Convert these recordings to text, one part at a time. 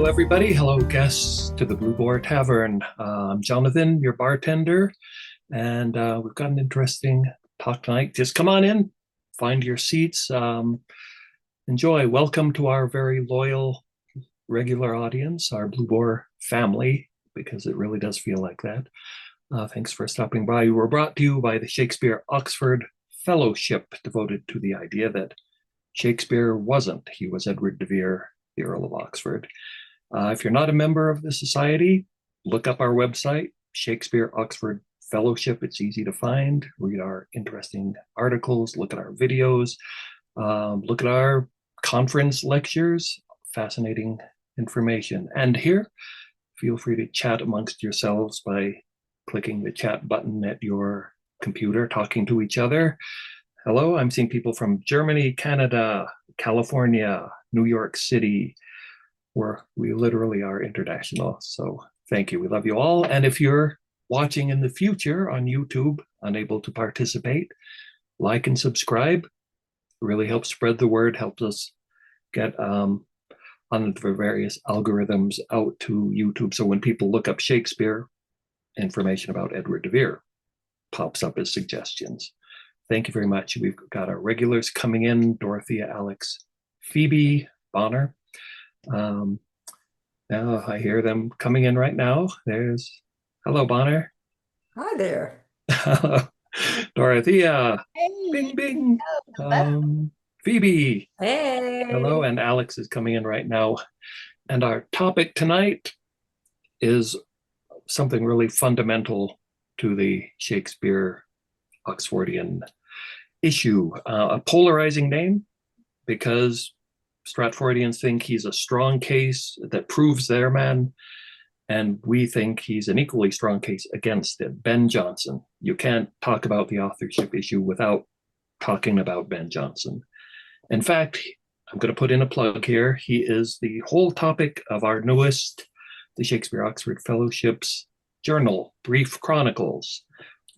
Hello, everybody. Hello, guests to the Blue Boar Tavern. I'm Jonathan, your bartender, and we've got an interesting talk tonight. Just come on in, find your seats, enjoy. Welcome to our very loyal, regular audience, our Blue Boar family, because it really does feel like that. Thanks for stopping by. We're brought to you by the Shakespeare Oxford Fellowship, devoted to the idea that Shakespeare wasn't. He was Edward de Vere, the Earl of Oxford. If you're not a member of the society, look up our website, Shakespeare Oxford Fellowship. It's easy to find. Read our interesting articles, look at our videos, look at our conference lectures, fascinating information. And here, feel free to chat amongst yourselves by clicking the chat button at your computer, talking to each other. Hello, I'm seeing people from Germany, Canada, California, New York City, where we literally are international. So thank you. We love you all. And if you're watching in the future on YouTube, unable to participate, like and subscribe. It really helps spread the word, helps us get on the various algorithms out to YouTube. So when people look up Shakespeare, information about Edward de Vere pops up as suggestions. Thank you very much. We've got our regulars coming in, Dorothea, Alex, Phoebe, Bonner. Now I hear them coming in right now. Hello, Bonner. Hi there. Hello, Dorothea. Hey. Bing, bing. Hello. Phoebe. Hey. Hello, and Alex is coming in right now. And our topic tonight is something really fundamental to the Shakespeare Oxfordian issue, a polarizing name, because Stratfordians think he's a strong case that proves their man, and we think he's an equally strong case against it. Ben Jonson. You can't talk about the authorship issue without talking about Ben Jonson. In fact, I'm going to put in a plug here. He is the whole topic of our newest, the Shakespeare Oxford Fellowship's journal, Brief Chronicles,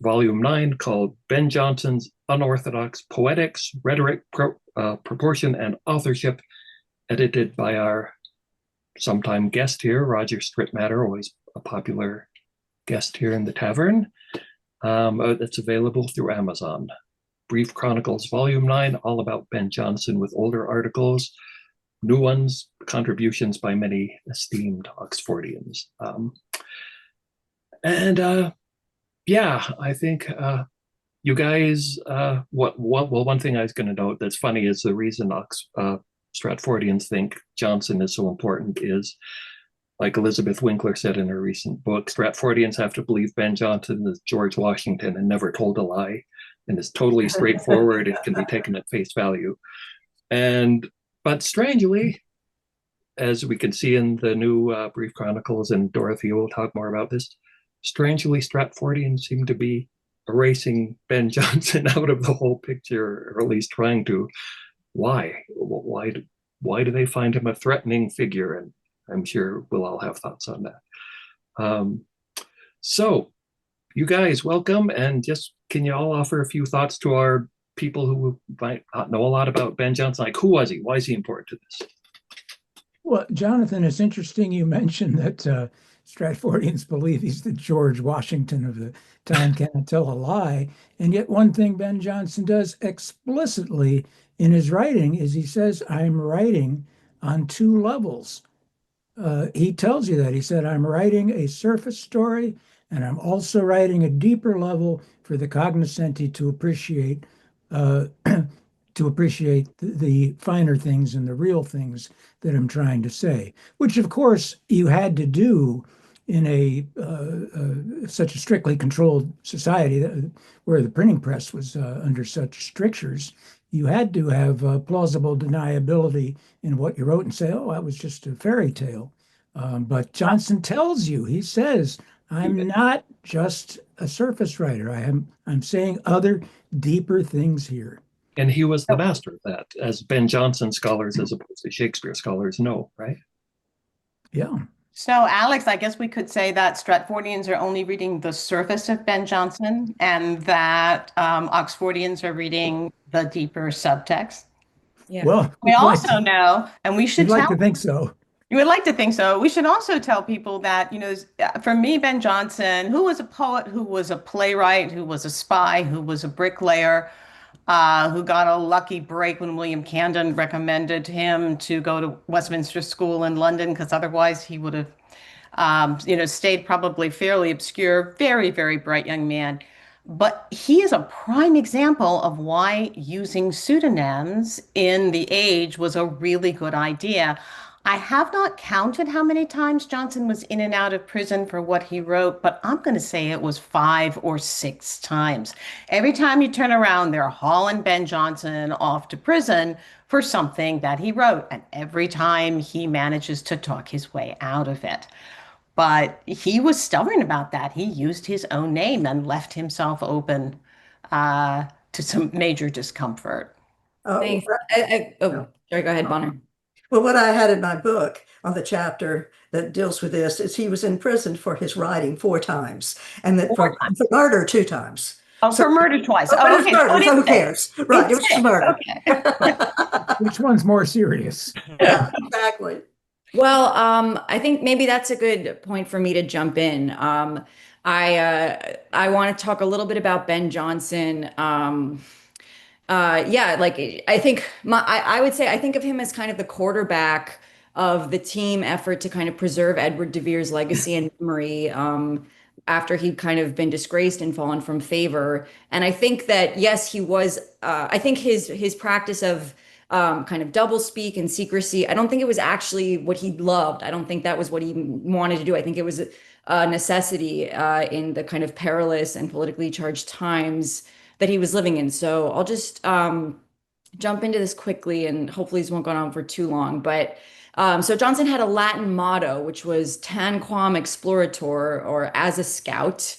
Volume 9, called Ben Jonson's Unorthodox Poetics, Rhetoric, Proportion, and Authorship, edited by our sometime guest here, Roger Strittmatter, always a popular guest here in the tavern. It's available through Amazon. Brief Chronicles, Volume 9, all about Ben Jonson, with older articles, new ones, contributions by many esteemed Oxfordians. Yeah, I think you guys, one thing I was going to note that's funny is the reason Stratfordians think Jonson is so important is, like Elizabeth Winkler said in her recent book, Stratfordians have to believe Ben Jonson is George Washington and never told a lie, and is totally straightforward. It can be taken at face value. But strangely, as we can see in the new Brief Chronicles, and Dorothy will talk more about this, strangely, Stratfordians seem to be erasing Ben Jonson out of the whole picture, or at least trying to. Why? Why do they find him a threatening figure? And I'm sure we'll all have thoughts on that. So, you guys, welcome. And just, can you all offer a few thoughts to our people who might not know a lot about Ben Jonson? Like, who was he? Why is he important to this? Well, Jonathan, it's interesting you mentioned that Stratfordians believe he's the George Washington of the time, cannot tell a lie. And yet one thing Ben Jonson does explicitly in his writing is he says, I'm writing on two levels. He tells you that. He said, I'm writing a surface story, and I'm also writing a deeper level for the cognoscenti to appreciate the finer things and the real things that I'm trying to say, which of course you had to do in such a strictly controlled society where the printing press was under such strictures. You had to have plausible deniability in what you wrote and say, oh, that was just a fairy tale. But Jonson tells you, he says, I'm not just a surface writer. I'm saying other deeper things here. And he was the master of that, as Ben Jonson scholars, as opposed to Shakespeare scholars, know, right? Yeah. So, Alex, I guess we could say that Stratfordians are only reading the surface of Ben Jonson, and that Oxfordians are reading the deeper subtext. Yeah. Well, we also know, and we should like to think so. You would like to think so. We should also tell people that, for me, Ben Jonson, who was a poet, who was a playwright, who was a spy, who was a bricklayer, who got a lucky break when William Camden recommended him to go to Westminster School in London, because otherwise he would have, stayed probably fairly obscure, very, very bright young man. But he is a prime example of why using pseudonyms in the age was a really good idea. I have not counted how many times Johnson was in and out of prison for what he wrote, but I'm going to say it was 5 or 6 times. Every time you turn around, they're hauling Ben Jonson off to prison for something that he wrote. And every time he manages to talk his way out of it. But he was stubborn about that. He used his own name and left himself open to some major discomfort. Thanks. Oh, sorry, go ahead, Bonner. Well, what I had in my book on the chapter that deals with this is he was in prison for his writing 4 times, and that for murder 2 times. Oh, for murder twice. Oh, okay. murder, so who cares? Right, it was just murder. Okay. Which one's more serious? Yeah, exactly. Well, I think maybe that's a good point for me to jump in. I want to talk a little bit about Ben Jonson. Yeah, like I think I would say I think of him as kind of the quarterback of the team effort to kind of preserve Edward de Vere's legacy and memory after he'd kind of been disgraced and fallen from favor. And I think that yes, he was. I think his practice of kind of double speak and secrecy. I don't think it was actually what he loved. I don't think that was what he wanted to do. I think it was a necessity in the kind of perilous and politically charged times that he was living in. So I'll just jump into this quickly, and hopefully this won't go on for too long. But so Jonson had a Latin motto, which was tanquam explorator, or as a scout.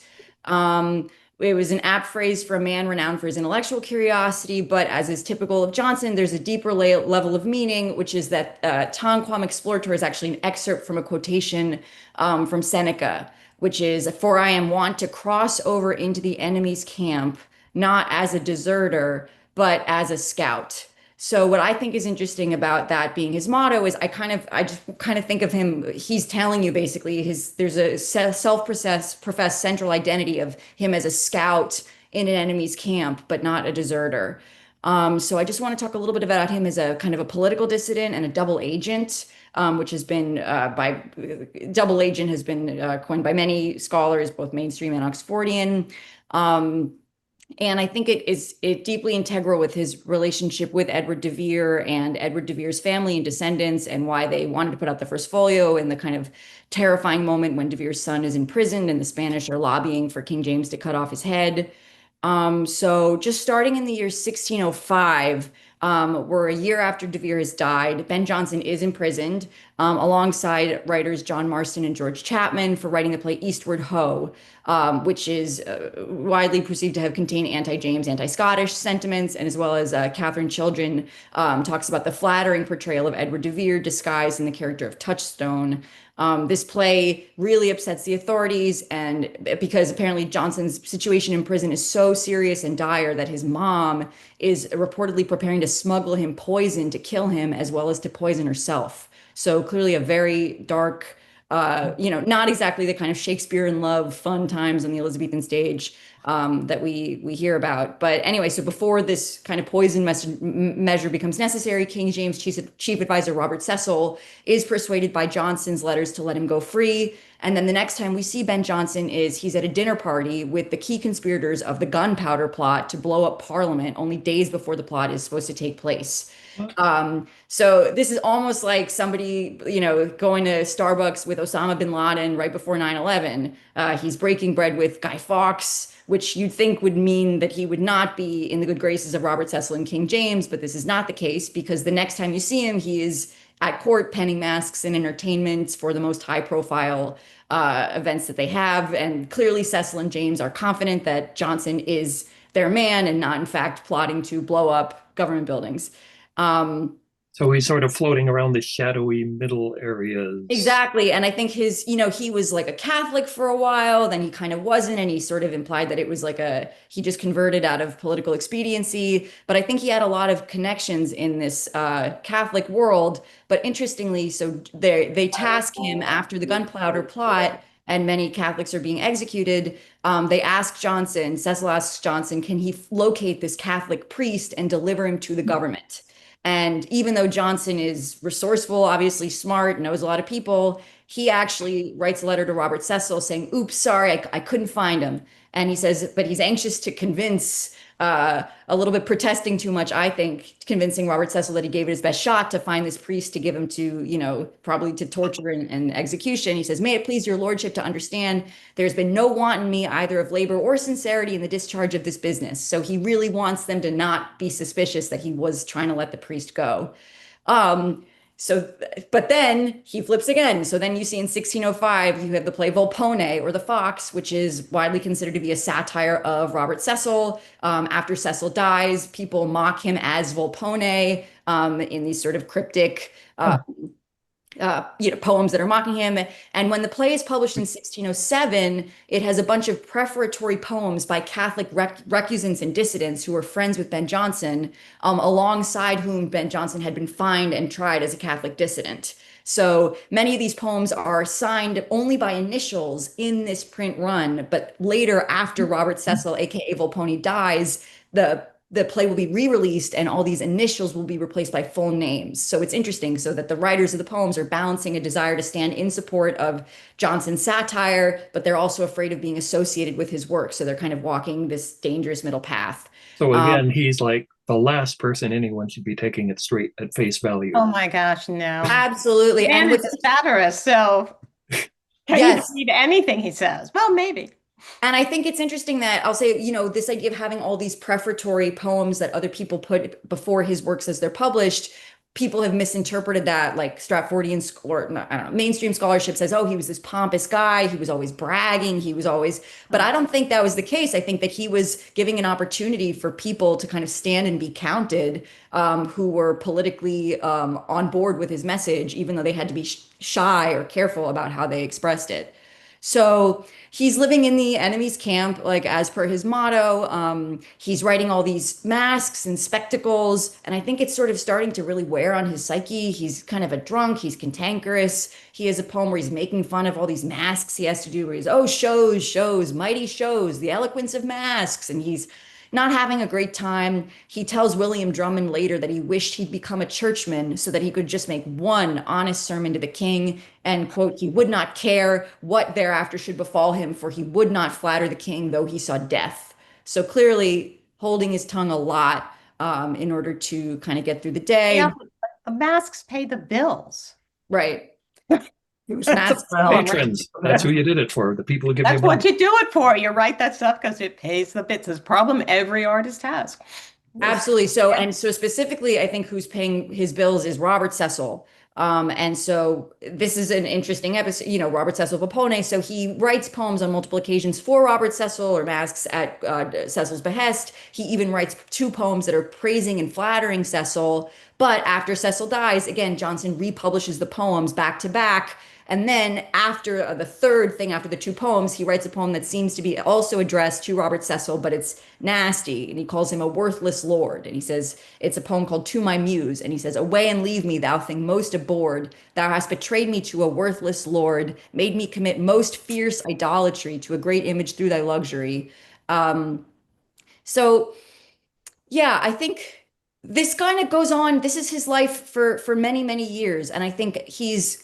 It was an apt phrase for a man renowned for his intellectual curiosity, but as is typical of Jonson, there's a deeper level of meaning, which is that tanquam explorator is actually an excerpt from a quotation from Seneca, which is, "For I am wont to cross over into the enemy's camp, not as a deserter, but as a scout." So what I think is interesting about that being his motto is I just kind of think of him, he's telling you basically there's a self-professed central identity of him as a scout in an enemy's camp, but not a deserter. So I just want to talk a little bit about him as a kind of a political dissident and a double agent, which has been double agent has been coined by many scholars, both mainstream and Oxfordian. And I think it deeply integral with his relationship with Edward de Vere and Edward de Vere's family and descendants, and why they wanted to put out the First Folio in the kind of terrifying moment when de Vere's son is imprisoned and the Spanish are lobbying for King James to cut off his head. So just starting in the year 1605, we're a year after de Vere has died. Ben Jonson is imprisoned alongside writers John Marston and George Chapman for writing the play Eastward Ho, which is widely perceived to have contained anti-James, anti-Scottish sentiments, and as well as Catherine Children talks about the flattering portrayal of Edward de Vere disguised in the character of Touchstone. This play really upsets the authorities, and because apparently Jonson's situation in prison is so serious and dire that his mom is reportedly preparing to smuggle him poison to kill him, as well as to poison herself. So clearly a very dark, not exactly the kind of Shakespeare in love fun times on the Elizabethan stage that we hear about. But anyway, so before this kind of poison measure becomes necessary, King James chief advisor Robert Cecil is persuaded by Jonson's letters to let him go free. And then the next time we see Ben Jonson he's at a dinner party with the key conspirators of the gunpowder plot to blow up Parliament only days before the plot is supposed to take place. So this is almost like somebody, going to Starbucks with Osama bin Laden right before 9/11. He's breaking bread with Guy Fawkes, which you'd think would mean that he would not be in the good graces of Robert Cecil and King James, but this is not the case, because the next time you see him, he is at court penning masks and entertainments for the most high profile events that they have. And clearly Cecil and James are confident that Jonson is their man and not in fact plotting to blow up government buildings. So he's sort of floating around the shadowy middle areas. Exactly. And I think he was like a Catholic for a while, then he kind of wasn't, and he sort of implied that it was like he just converted out of political expediency. But I think he had a lot of connections in this Catholic world. But interestingly, so they task him after the gunpowder plot and many Catholics are being executed. They ask Jonson, Cecil asks Jonson, can he locate this Catholic priest and deliver him to the government? And even though Jonson is resourceful, obviously smart, knows a lot of people, he actually writes a letter to Robert Cecil saying, oops, sorry, I couldn't find him. And he says, but he's anxious to convince, a little bit protesting too much, I think, convincing Robert Cecil that he gave it his best shot to find this priest to give him to, probably to torture and execution. He says, may it please your lordship to understand there's been no want in me either of labor or sincerity in the discharge of this business. So he really wants them to not be suspicious that he was trying to let the priest go. But then he flips again. So then you see in 1605, you have the play Volpone or The Fox, which is widely considered to be a satire of Robert Cecil. After Cecil dies, people mock him as Volpone in these sort of cryptic poems that are mocking him. And when the play is published in 1607, it has a bunch of prefatory poems by Catholic recusants and dissidents who were friends with Ben Jonson, alongside whom Ben Jonson had been fined and tried as a Catholic dissident. So many of these poems are signed only by initials in this print run, but later, after Robert Cecil, aka Volpone, dies, the play will be re-released and all these initials will be replaced by full names. So it's interesting, so that the writers of the poems are balancing a desire to stand in support of Jonson's satire, but they're also afraid of being associated with his work. So they're kind of walking this dangerous middle path. So again, he's like the last person anyone should be taking it straight at face value. Oh my gosh, no. Absolutely. And it's a satirist, so can Yes. you read anything he says? Well, maybe. And I think it's interesting that I'll say, this idea of having all these prefatory poems that other people put before his works as they're published, people have misinterpreted that, like Stratfordian or I don't know, mainstream scholarship says, oh, he was this pompous guy. He was always bragging. But I don't think that was the case. I think that he was giving an opportunity for people to kind of stand and be counted, who were politically on board with his message, even though they had to be shy or careful about how they expressed it. So he's living in the enemy's camp, like as per his motto. He's writing all these masks and spectacles, and I think it's sort of starting to really wear on his psyche. He's kind of a drunk. He's cantankerous. He has a poem where he's making fun of all these masks he has to do, where he's, oh, shows, mighty shows, the eloquence of masks, and he's not having a great time. He tells William Drummond later that he wished he'd become a churchman so that he could just make one honest sermon to the king, and quote, he would not care what thereafter should befall him, for he would not flatter the king though he saw death. So clearly holding his tongue a lot in order to kind of get through the day. Yeah, masks pay the bills. Right. It was Masks. Patrons. That's who you did it for. The people who give That's you money. what you do it for. You write that stuff because it pays the bits. It's a problem every artist has. Absolutely. So specifically, I think who's paying his bills is Robert Cecil. And so this is an interesting episode, Robert Cecil Volpone. So he writes poems on multiple occasions for Robert Cecil, or masks at Cecil's behest. He even writes 2 poems that are praising and flattering Cecil. But after Cecil dies, again, Jonson republishes the poems back to back. And then after the third thing, after the 2 poems, he writes a poem that seems to be also addressed to Robert Cecil, but it's nasty. And he calls him a worthless lord. And he says, it's a poem called To My Muse. And he says, away and leave me, thou thing most abhorred. Thou hast betrayed me to a worthless lord, made me commit most fierce idolatry to a great image through thy luxury. So yeah, I think this kind of goes on. This is his life for many, many years. And I think he's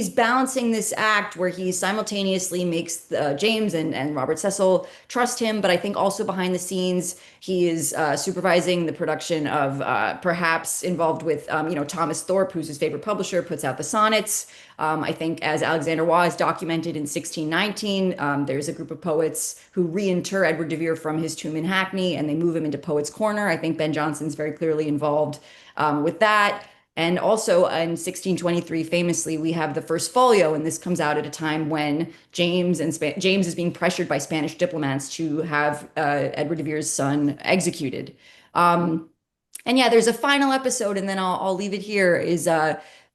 balancing this act where he simultaneously makes James and Robert Cecil trust him, but I think also behind the scenes he is supervising the production of, perhaps involved with Thomas Thorpe, who's his favorite publisher, puts out the sonnets. I think, as Alexander Waugh documented in 1619, there's a group of poets who reinter Edward de Vere from his tomb in Hackney, and they move him into Poets' Corner. I think Ben Jonson's very clearly involved with that. And also in 1623, famously, we have the First Folio, and this comes out at a time when James is being pressured by Spanish diplomats to have Edward de Vere's son executed. And And yeah, there's a final episode, and then I'll leave it here, is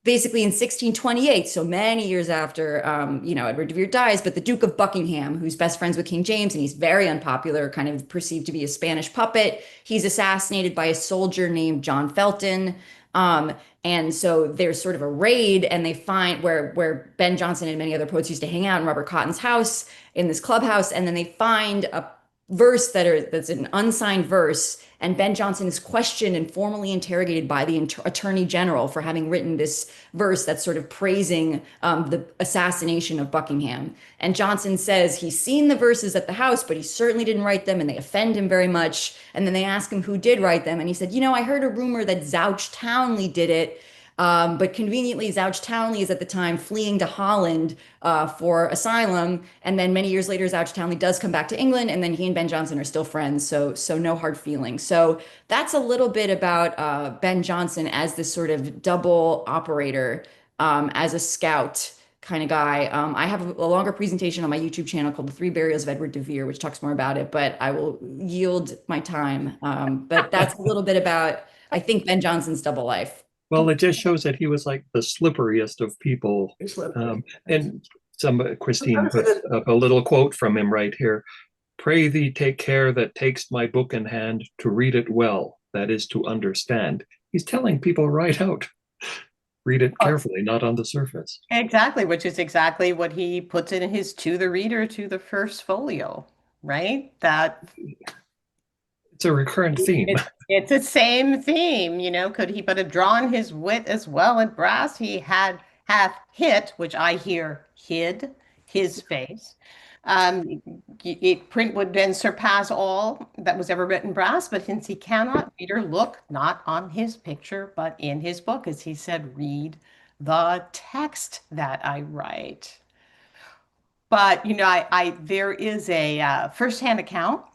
basically in 1628, so many years after, Edward de Vere dies, but the Duke of Buckingham, who's best friends with King James, and he's very unpopular, kind of perceived to be a Spanish puppet, he's assassinated by a soldier named John Felton. And so there's sort of a raid, and they find where Ben Jonson and many other poets used to hang out in Robert Cotton's house, in this clubhouse, and then they find a verse that's an unsigned verse, and Ben Jonson is questioned and formally interrogated by the Attorney General for having written this verse that's sort of praising the assassination of Buckingham. And Jonson says he's seen the verses at the house, but he certainly didn't write them, and they offend him very much. And then they ask him who did write them, and he said, I heard a rumor that Zouch Townley did it. But conveniently, Zouch Townley is at the time fleeing to Holland for asylum. And then many years later, Zouch Townley does come back to England, and then he and Ben Jonson are still friends. So no hard feelings. So that's a little bit about Ben Jonson as this sort of double operator, as a scout kind of guy. I have a longer presentation on my YouTube channel called The Three Burials of Edward de Vere, which talks more about it, but I will yield my time. But that's a little bit about, I think, Ben Jonson's double life. Well, it just shows that he was like the slipperiest of people. And Christine put up a little quote from him right here. Pray thee take care that takest my book in hand to read it well, that is to understand. He's telling people right out. Read it carefully, not on the surface. Exactly, which is exactly what he puts in his To the Reader, to the First Folio, right? That it's a recurrent theme. It's the same theme, could he but have drawn his wit as well at brass, he hath hit, which I hear hid, his face. Print would then surpass all that was ever written brass, but since he cannot, reader, look not on his picture, but in his book, as he said, read the text that I write. But, there is a firsthand account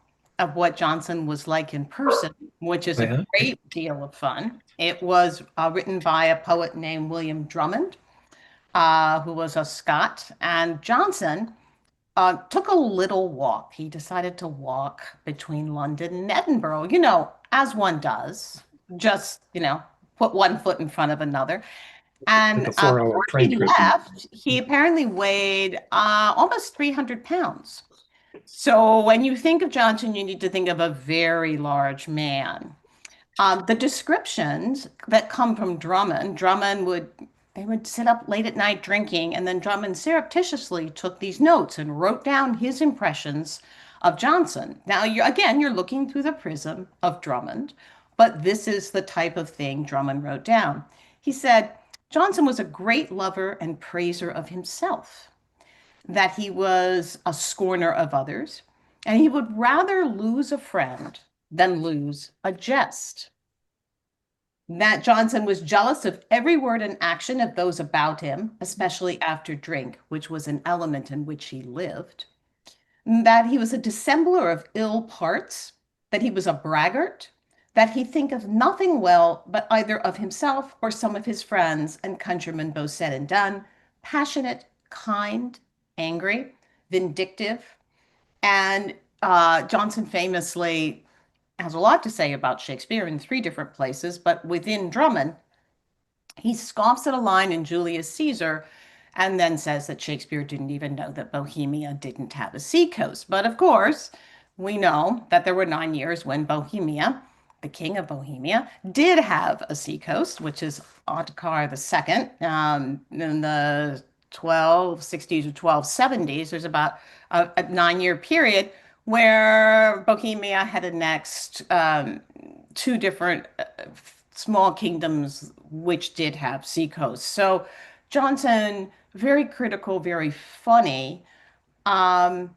of what Jonson was like in person, which is a great deal of fun. It was written by a poet named William Drummond, who was a Scot. And Jonson took a little walk. He decided to walk between London and Edinburgh, as one does, just, put one foot in front of another. And before he left, he apparently weighed almost 300 pounds. So when you think of Jonson, you need to think of a very large man. The descriptions that come from Drummond they would sit up late at night drinking, and then Drummond surreptitiously took these notes and wrote down his impressions of Jonson. Now, you're looking through the prism of Drummond, but this is the type of thing Drummond wrote down. He said, Jonson was a great lover and praiser of himself, that he was a scorner of others, and he would rather lose a friend than lose a jest. That Jonson was jealous of every word and action of those about him, especially after drink, which was an element in which he lived. That he was a dissembler of ill parts, that he was a braggart, that he think of nothing well but either of himself or some of his friends and countrymen, both said and done, passionate, kind, angry, vindictive. And Jonson famously has a lot to say about Shakespeare in 3 different places, but within Drummond, he scoffs at a line in Julius Caesar and then says that Shakespeare didn't even know that Bohemia didn't have a seacoast. But of course, we know that there were 9 years when Bohemia, the king of Bohemia, did have a seacoast, which is Ottokar II, in the 1260s or 1270s. There's about a 9-year period where Bohemia had annexed 2 different small kingdoms which did have seacoasts. So Jonson, very critical, very funny. I'd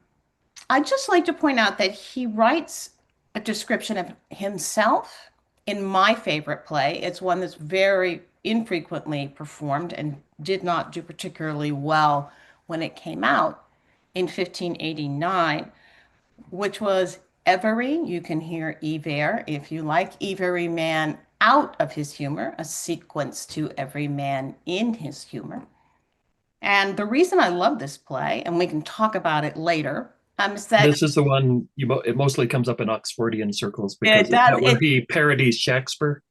just like to point out that he writes a description of himself in my favorite play. It's one that's very infrequently performed and did not do particularly well when it came out in 1589, which was Every. You can hear Vere if you like. Every man out of his humor, a sequence to every man in his humor. And the reason I love this play, and we can talk about it later, is that this is the one it mostly comes up in Oxfordian circles because where he parodies Shakespeare.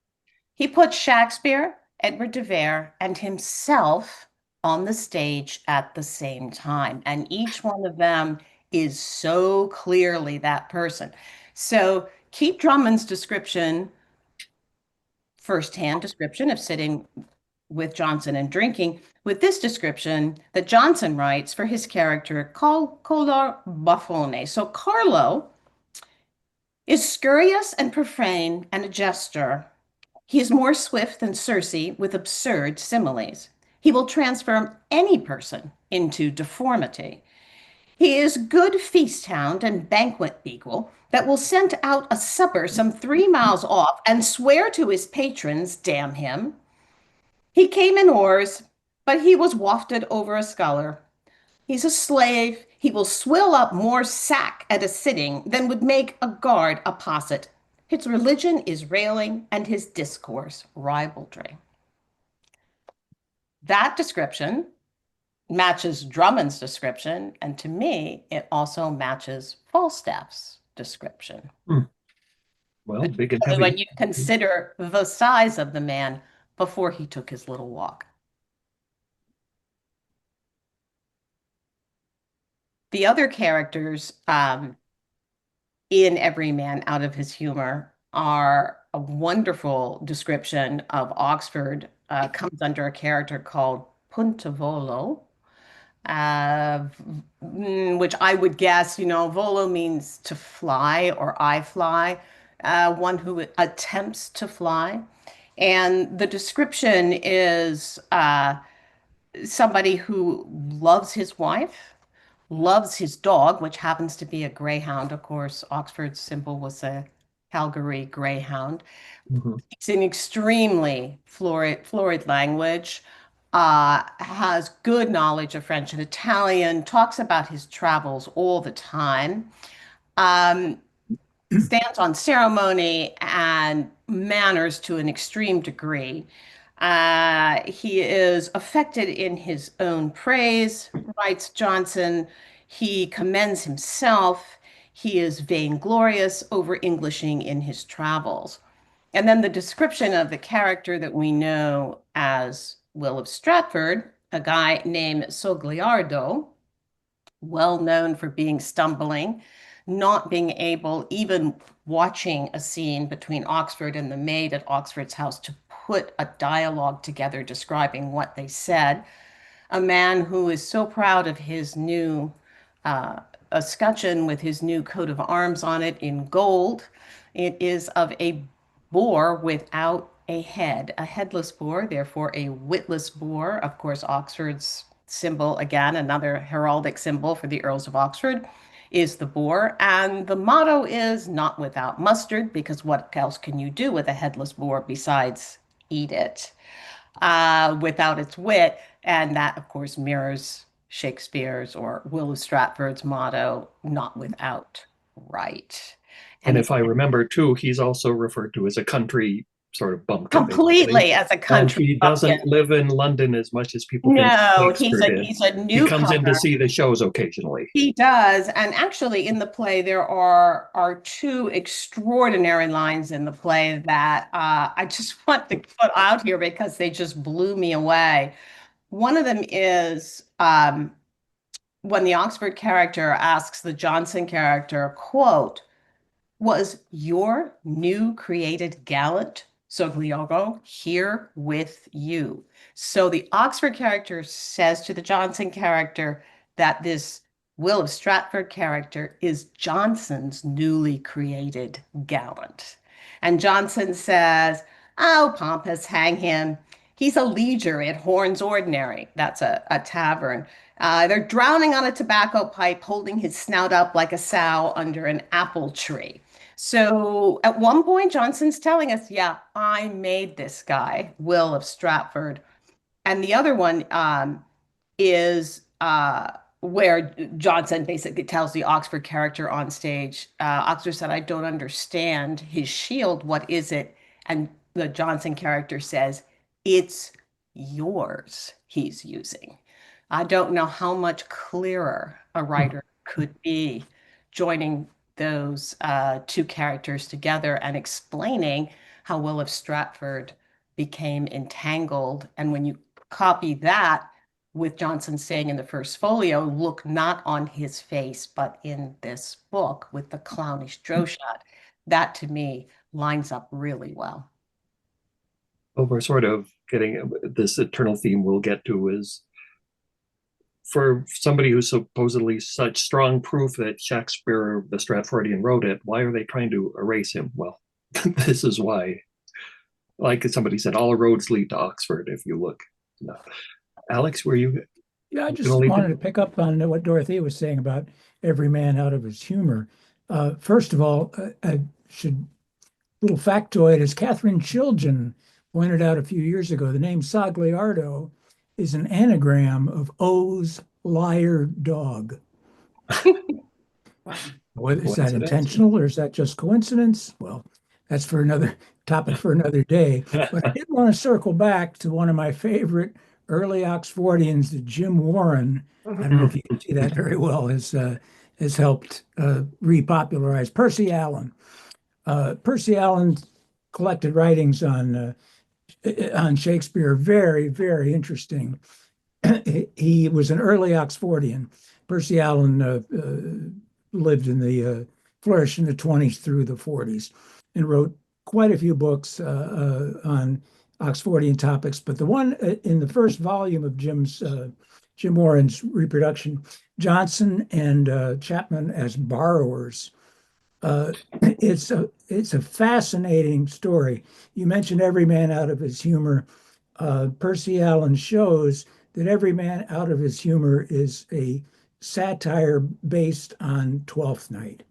He put Shakespeare, Edward de Vere, and himself on the stage at the same time. And each one of them is so clearly that person. So keep Drummond's description, firsthand description of sitting with Jonson and drinking, with this description that Jonson writes for his character called Color Buffone. So Carlo is scurrious and profane and a jester. He is more swift than Circe with absurd similes. He will transform any person into deformity. He is good feast hound and banquet beagle that will scent out a supper some 3 miles off and swear to his patrons, damn him. He came in oars, but he was wafted over a sculler. He's a slave. He will swill up more sack at a sitting than would make a guard a posset. His religion is railing and his discourse ribaldry. That description matches Drummond's description, and to me, it also matches Falstaff's description. Well, big and heavy. When you consider the size of the man before he took his little walk. The other characters in Every Man Out of His Humor are a wonderful description of Oxford, comes under a character called Puntavolo, which I would guess, volo means to fly or I fly, one who attempts to fly. And the description is somebody who loves his wife, loves his dog, which happens to be a greyhound. Of course, Oxford's symbol was a Calgary greyhound. It's an extremely florid language, has good knowledge of French and Italian, talks about his travels all the time, stands on ceremony and manners to an extreme degree. He is affected in his own praise, writes Jonson. He commends himself. He is vainglorious, over Englishing in his travels. And then the description of the character that we know as Will of Stratford, a guy named Sogliardo, well known for being stumbling, not being able, even watching a scene between Oxford and the maid at Oxford's house, to put a dialogue together describing what they said. A man who is so proud of his new escutcheon with his new coat of arms on it in gold. It is of a boar without a head, a headless boar, therefore a witless boar. Of course, Oxford's symbol, again, another heraldic symbol for the Earls of Oxford, is the boar. And the motto is not without mustard, because what else can you do with a headless boar besides eat it without its wit? And that, of course, mirrors Shakespeare's or Will of Stratford's motto, not without right. And if I remember too, he's also referred to as a country sort of bumpkin. Completely as a country and he bumpkin. doesn't live in London as much as people think No, Shakespeare did. he's a He newcomer. comes in to see the shows occasionally. He does. And actually in the play, there are two extraordinary lines in the play that I just want to put out here because they just blew me away. One of them is when the Oxford character asks the Jonson character, quote, "Was your new created gallant, Sogliago, here with you?" So the Oxford character says to the Jonson character that this Will of Stratford character is Jonson's newly created gallant. And Jonson says, "Oh, pompous, hang him. He's a leader at Horn's Ordinary." That's a tavern. They're drowning on a tobacco pipe, holding his snout up like a sow under an apple tree. So at one point, Jonson's telling us, yeah, I made this guy, Will of Stratford. And the other one is where Jonson basically tells the Oxford character on stage, Oxford said, "I don't understand his shield. What is it?" And the Jonson character says, "It's yours he's using." I don't know how much clearer a writer could be joining those two characters together and explaining how Will of Stratford became entangled. And when you copy that with Jonson saying in the First Folio, look not on his face, but in this book with the clownish droshat, that to me lines up really well. Well, we're sort of getting this eternal theme we'll get to is for somebody who's supposedly such strong proof that Shakespeare, the Stratfordian, wrote it, why are they trying to erase him? Well, this is why. Like somebody said, all roads lead to Oxford if you look. No. Alex, were you? Yeah, I just wanted to pick up on what Dorothea was saying about every man out of his humor. First of all, I should, little factoid, as Catherine Chilgen pointed out a few years ago, the name Sagliardo is an anagram of O's liar dog. Is that intentional or is that just coincidence? Well, that's for another topic for another day. But I did want to circle back to one of my favorite early Oxfordians, Jim Warren. I don't know if you can see that very well, has helped repopularize Percy Allen. Percy Allen collected writings on Shakespeare, very, very interesting. He was an early Oxfordian. Percy Allen lived in the flourished in the 20s through the 40s and wrote quite a few books on Oxfordian topics. But the one in the first volume of Jim Warren's reproduction, Jonson and Chapman as borrowers. It's a fascinating story. You mentioned every man out of his humor. Percy Allen shows that every man out of his humor is a satire based on Twelfth Night.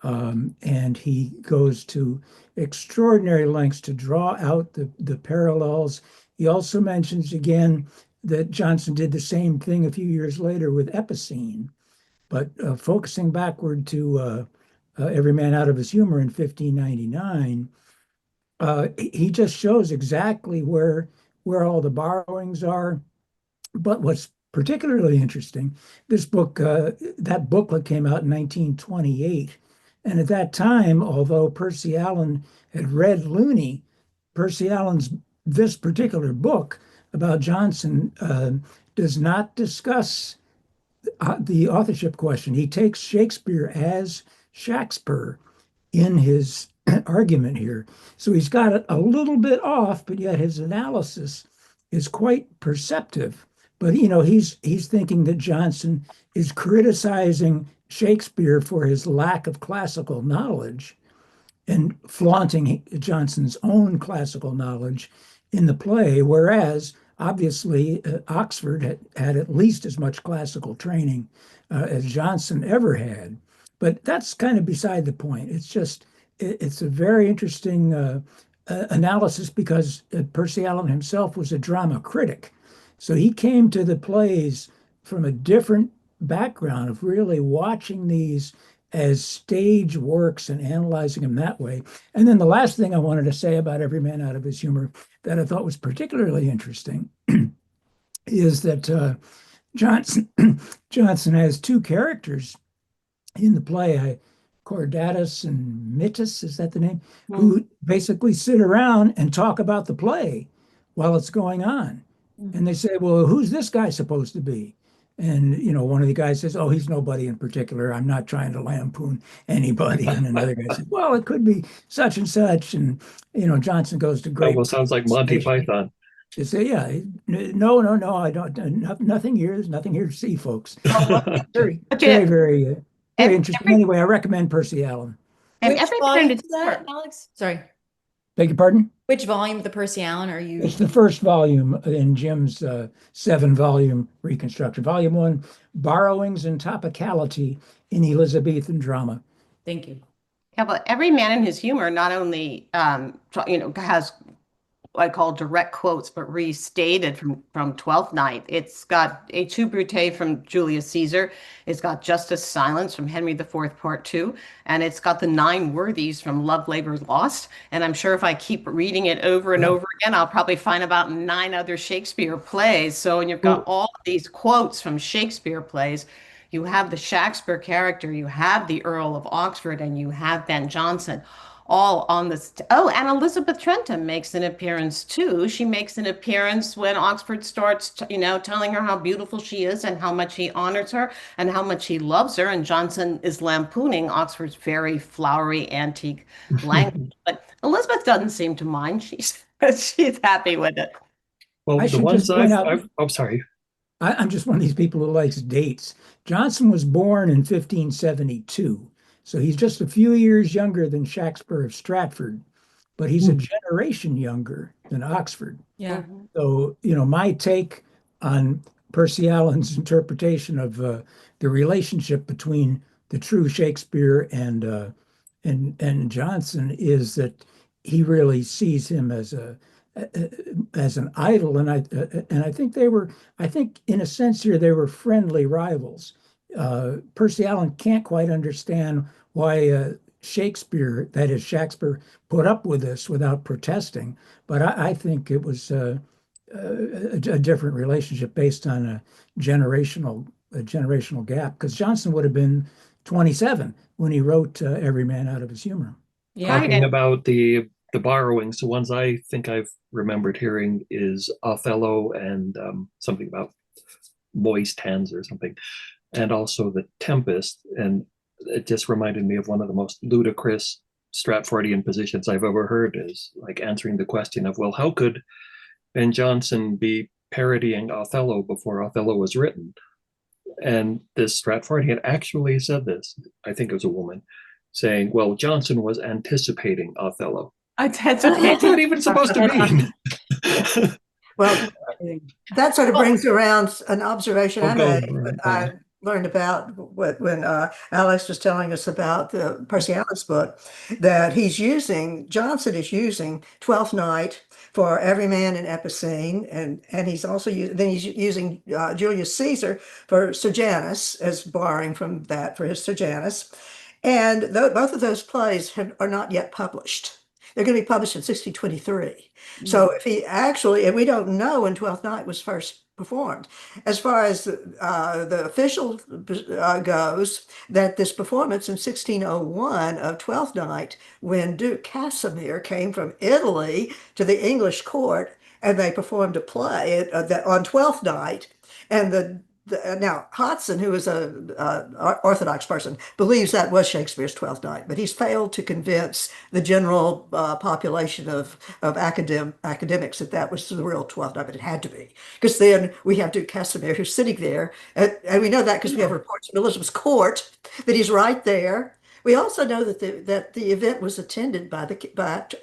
And he goes to extraordinary lengths to draw out the parallels. He also mentions again that Jonson did the same thing a few years later with Epicene, but focusing backward to Every Man Out of His Humor in 1599, he just shows exactly where all the borrowings are. But what's particularly interesting, this book, that booklet came out in 1928. And at that time, although Percy Allen had read Looney, Percy Allen's this particular book about Jonson does not discuss the authorship question. He takes Shakespeare as Shakespeare in his argument here. So he's got it a little bit off, but yet his analysis is quite perceptive. But he's thinking that Jonson is criticizing Shakespeare for his lack of classical knowledge and flaunting Jonson's own classical knowledge in the play, whereas obviously Oxford had at least as much classical training as Jonson ever had. But that's kind of beside the point. It's a very interesting analysis because Percy Allen himself was a drama critic. So he came to the plays from a different background of really watching these as stage works and analyzing them that way. And then the last thing I wanted to say about Every Man Out of His Humor that I thought was particularly interesting is that Jonson has two characters in the play, Cordatus and Mittus, is that the name? Who basically sit around and talk about the play while it's going on. And they say, well, who's this guy supposed to be? And, one of the guys says, oh, he's nobody in particular. I'm not trying to lampoon anybody. And another guy says, well, it could be such and such. And, Jonson goes to great. Almost sounds like Monty Python. To say, yeah, no, I don't, nothing here. There's nothing here to see, folks. Very, very interesting. Anyway, I recommend Percy Allen. And which volume is that, Alex? Sorry. Beg your pardon? Which volume of the Percy Allen are you? It's the first volume in Jim's 7-volume reconstruction. Volume 1, Borrowings and Topicality in Elizabethan Drama. Thank you. Yeah, but Every Man in His Humor not only has what I call direct quotes, but restated from Twelfth Night. It's got A Tu Brute from Julius Caesar. It's got Justice Silence from Henry IV, Part 2. And it's got the 9 Worthies from Love, Labor, Lost. And I'm sure if I keep reading it over and over again, I'll probably find about 9 other Shakespeare plays. So when you've got all of these quotes from Shakespeare plays, you have the Shakespeare character, you have the Earl of Oxford, and you have Ben Jonson. all on this. Oh, and Elizabeth Trentham makes an appearance too. She makes an appearance when Oxford starts, telling her how beautiful she is and how much he honors her and how much he loves her. And Jonson is lampooning Oxford's very flowery antique language. But Elizabeth doesn't seem to mind. She's happy with it. Well, I the should ones just point I've, out, I've, I'm sorry. I'm just one of these people who likes dates. Jonson was born in 1572, so he's just a few years younger than Shakespeare of Stratford, but he's a generation younger than Oxford. Yeah. So, my take on Percy Allen's interpretation of the relationship between the true Shakespeare and Jonson is that he really sees him as an idol, and I think I think in a sense here they were friendly rivals. Percy Allen can't quite understand why Shakespeare, that is Shakespeare, put up with this without protesting, but I think it was a different relationship based on a generational gap, because Jonson would have been 27 when he wrote Every Man Out of His Humor. Yeah. Talking about the borrowings, the ones I think I've remembered hearing is Othello and something about moist hands or something, and also The Tempest. And it just reminded me of one of the most ludicrous Stratfordian positions I've ever heard, is like answering the question of, well, how could Ben Jonson be parodying Othello before Othello was written? And this Stratfordian actually said this, I think it was a woman, saying, well, Jonson was anticipating Othello. What's that even supposed to mean? Well, that sort of brings around an observation I made. I Right. learned about when Alex was telling us about the Percy Allen's book, that Jonson is using Twelfth Night for Every Man in Epicene, and he's also using Julius Caesar for Serjanus, as borrowing from that for his Serjanus. And both of those plays are not yet published. They're going to be published in 1623. So if he actually, and we don't know when Twelfth Night was first performed. As far as the official goes, that this performance in 1601 of Twelfth Night, when Duke Casimir came from Italy to the English court, and they performed a play on Twelfth Night, and now Hodson, who is a Orthodox person, believes that was Shakespeare's Twelfth Night, but he's failed to convince the general population of academics that was the real Twelfth Night, but it had to be, because then we have Duke Casimir who's sitting there, and we know that because we have reports from Elizabeth's court that he's right there. We also know that the event was attended by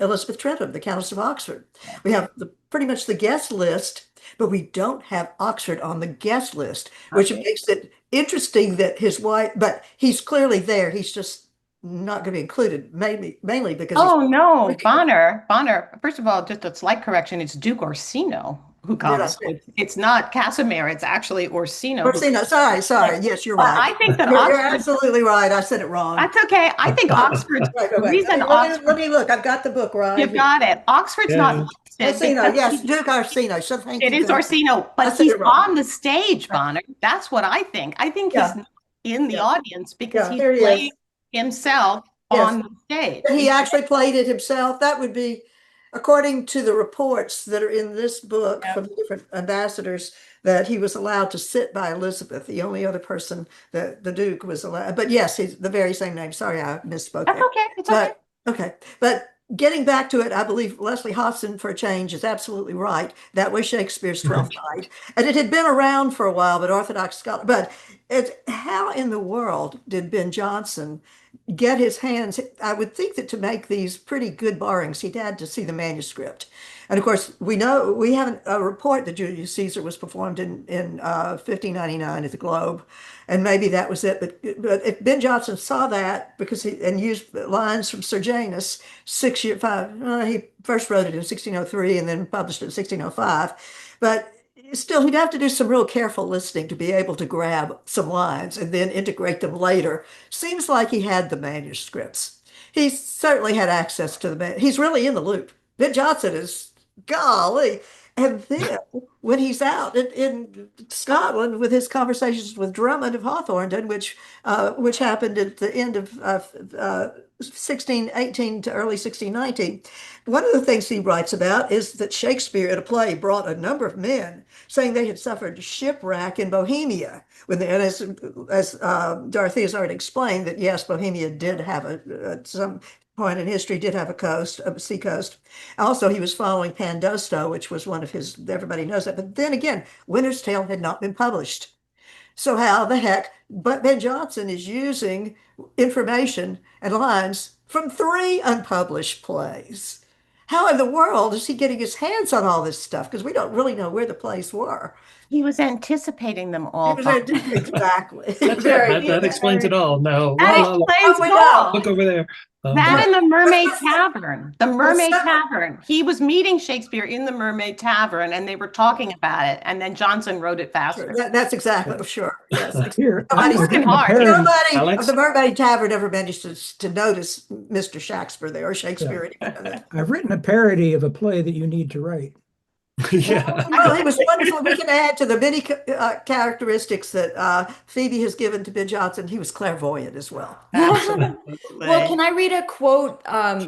Elizabeth Trentham, the Countess of Oxford. We have pretty much the guest list, but we don't have Oxford on the guest list, which makes it interesting that his wife, but he's clearly there. He's just not going to be included, mainly because Oh no, Bonner. First of all, just a slight correction. It's Duke Orsino who comes. It's not Casimir. It's actually Orsino. Orsino. Sorry. Yes, you're right. I think that you're absolutely right. I said it wrong. That's okay. I think Oxford's the reason. Let me look. I've got the book right. You've got it. Oxford's not. Orsino, yes, Duke Orsino. So it is Orsino, but he's on the stage, Bonner. That's what I think. I think he's in the audience because he's playing himself on the stage. He actually played it himself. That would be, according to the reports that are in this book from the different ambassadors, that he was allowed to sit by Elizabeth, the only other person that the Duke was allowed. But yes, he's the very same name. Sorry, I misspoke. That's okay. It's okay. Okay. But getting back to it, I believe Leslie Hodson, for a change, is absolutely right. That was Shakespeare's Twelfth Night. And it had been around for a while, but Orthodox scholars, how in the world did Ben Jonson get his hands? I would think that to make these pretty good borrowings, he'd had to see the manuscript. And of course, we have a report that Julius Caesar was performed in 1599 at the Globe, and maybe that was it. But if Ben Jonson saw that and used lines from Serjanus, he first wrote it in 1603 and then published it in 1605. But still, he'd have to do some real careful listening to be able to grab some lines and then integrate them later. Seems like he had the manuscripts. He certainly had access to he's really in the loop. Ben Jonson is, golly, And then when he's out in Scotland with his conversations with Drummond of Hawthornden, which happened at the end of 1618 to early 1619, one of the things he writes about is that Shakespeare at a play brought a number of men saying they had suffered shipwreck in Bohemia. And as Dorothea's already explained, that yes, Bohemia did have some point in history did have a sea coast. Also, he was following Pandosto, which was one of his, everybody knows that. But then again, Winter's Tale had not been published. So how the heck, but Ben Jonson is using information and lines from 3 unpublished plays. How in the world is he getting his hands on all this stuff? Because we don't really know where the plays were. He was anticipating them It all. was Bob. exactly. That's it. That explains it all. No, That la, la, la. explains Oh, we it know. all. Look over there. That and the Mermaid Tavern. The Mermaid so- Tavern. He was meeting Shakespeare in the Mermaid Tavern and they were talking about it. And then Jonson wrote it faster. That's exactly sure. Yes. Here, Nobody's I've written a hard. parody. Nobody Alex? of the Mermaid Tavern ever managed to notice Mr. Shakespeare there or Shakespeare. I've written a parody of a play that you need to write. Yeah. Well, it was wonderful. We can add to the many characteristics that Phoebe has given to Ben Jonson. He was clairvoyant as well. Well, can I read a quote?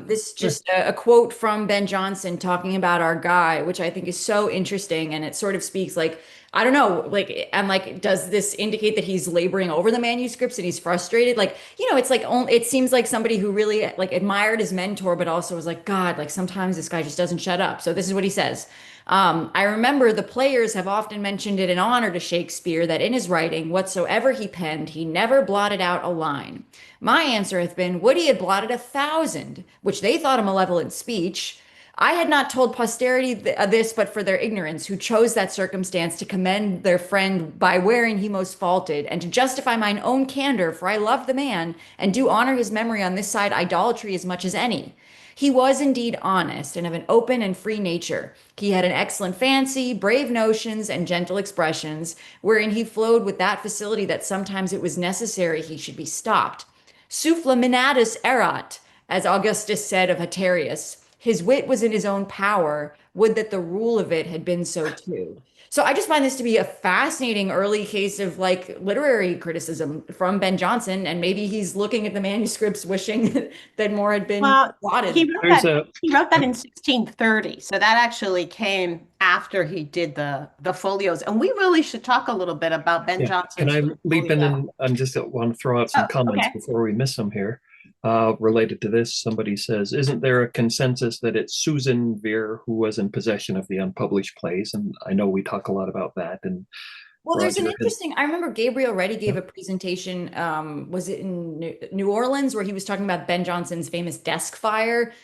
This is just a quote from Ben Jonson talking about our guy, which I think is so interesting, and it sort of speaks like, I don't know, like, I'm like, does this indicate that he's laboring over the manuscripts and he's frustrated? Like, it's like, it seems like somebody who really like admired his mentor, but also was like, God, like sometimes this guy just doesn't shut up. So this is what he says. I remember the players have often mentioned it in honor to Shakespeare that in his writing, whatsoever he penned, he never blotted out a line. My answer hath been, would he had blotted 1,000, which they thought a malevolent speech. I had not told posterity this, but for their ignorance, who chose that circumstance to commend their friend by wherein he most faulted, and to justify mine own candor, for I love the man, and do honor his memory on this side idolatry as much as any. He was indeed honest and of an open and free nature. He had an excellent fancy, brave notions, and gentle expressions, wherein he flowed with that facility that sometimes it was necessary he should be stopped. Suffla minatus erat, as Augustus said of Haterius. His wit was in his own power. Would that the rule of it had been so too. So I just find this to be a fascinating early case of like literary criticism from Ben Jonson, and maybe he's looking at the manuscripts wishing that more had been blotted. He wrote that in 1630. So that actually came after he did the folios. And we really should talk a little bit about Ben Jonson. Can I leap in and I just want to throw out some comments before we miss them here? Related to this, somebody says, isn't there a consensus that it's Susan Vere who was in possession of the unpublished plays? And I know we talk a lot about that. And well, there's an interesting, I remember Gabriel Reddy gave a presentation, was it in New Orleans, where he was talking about Ben Jonson's famous desk fire.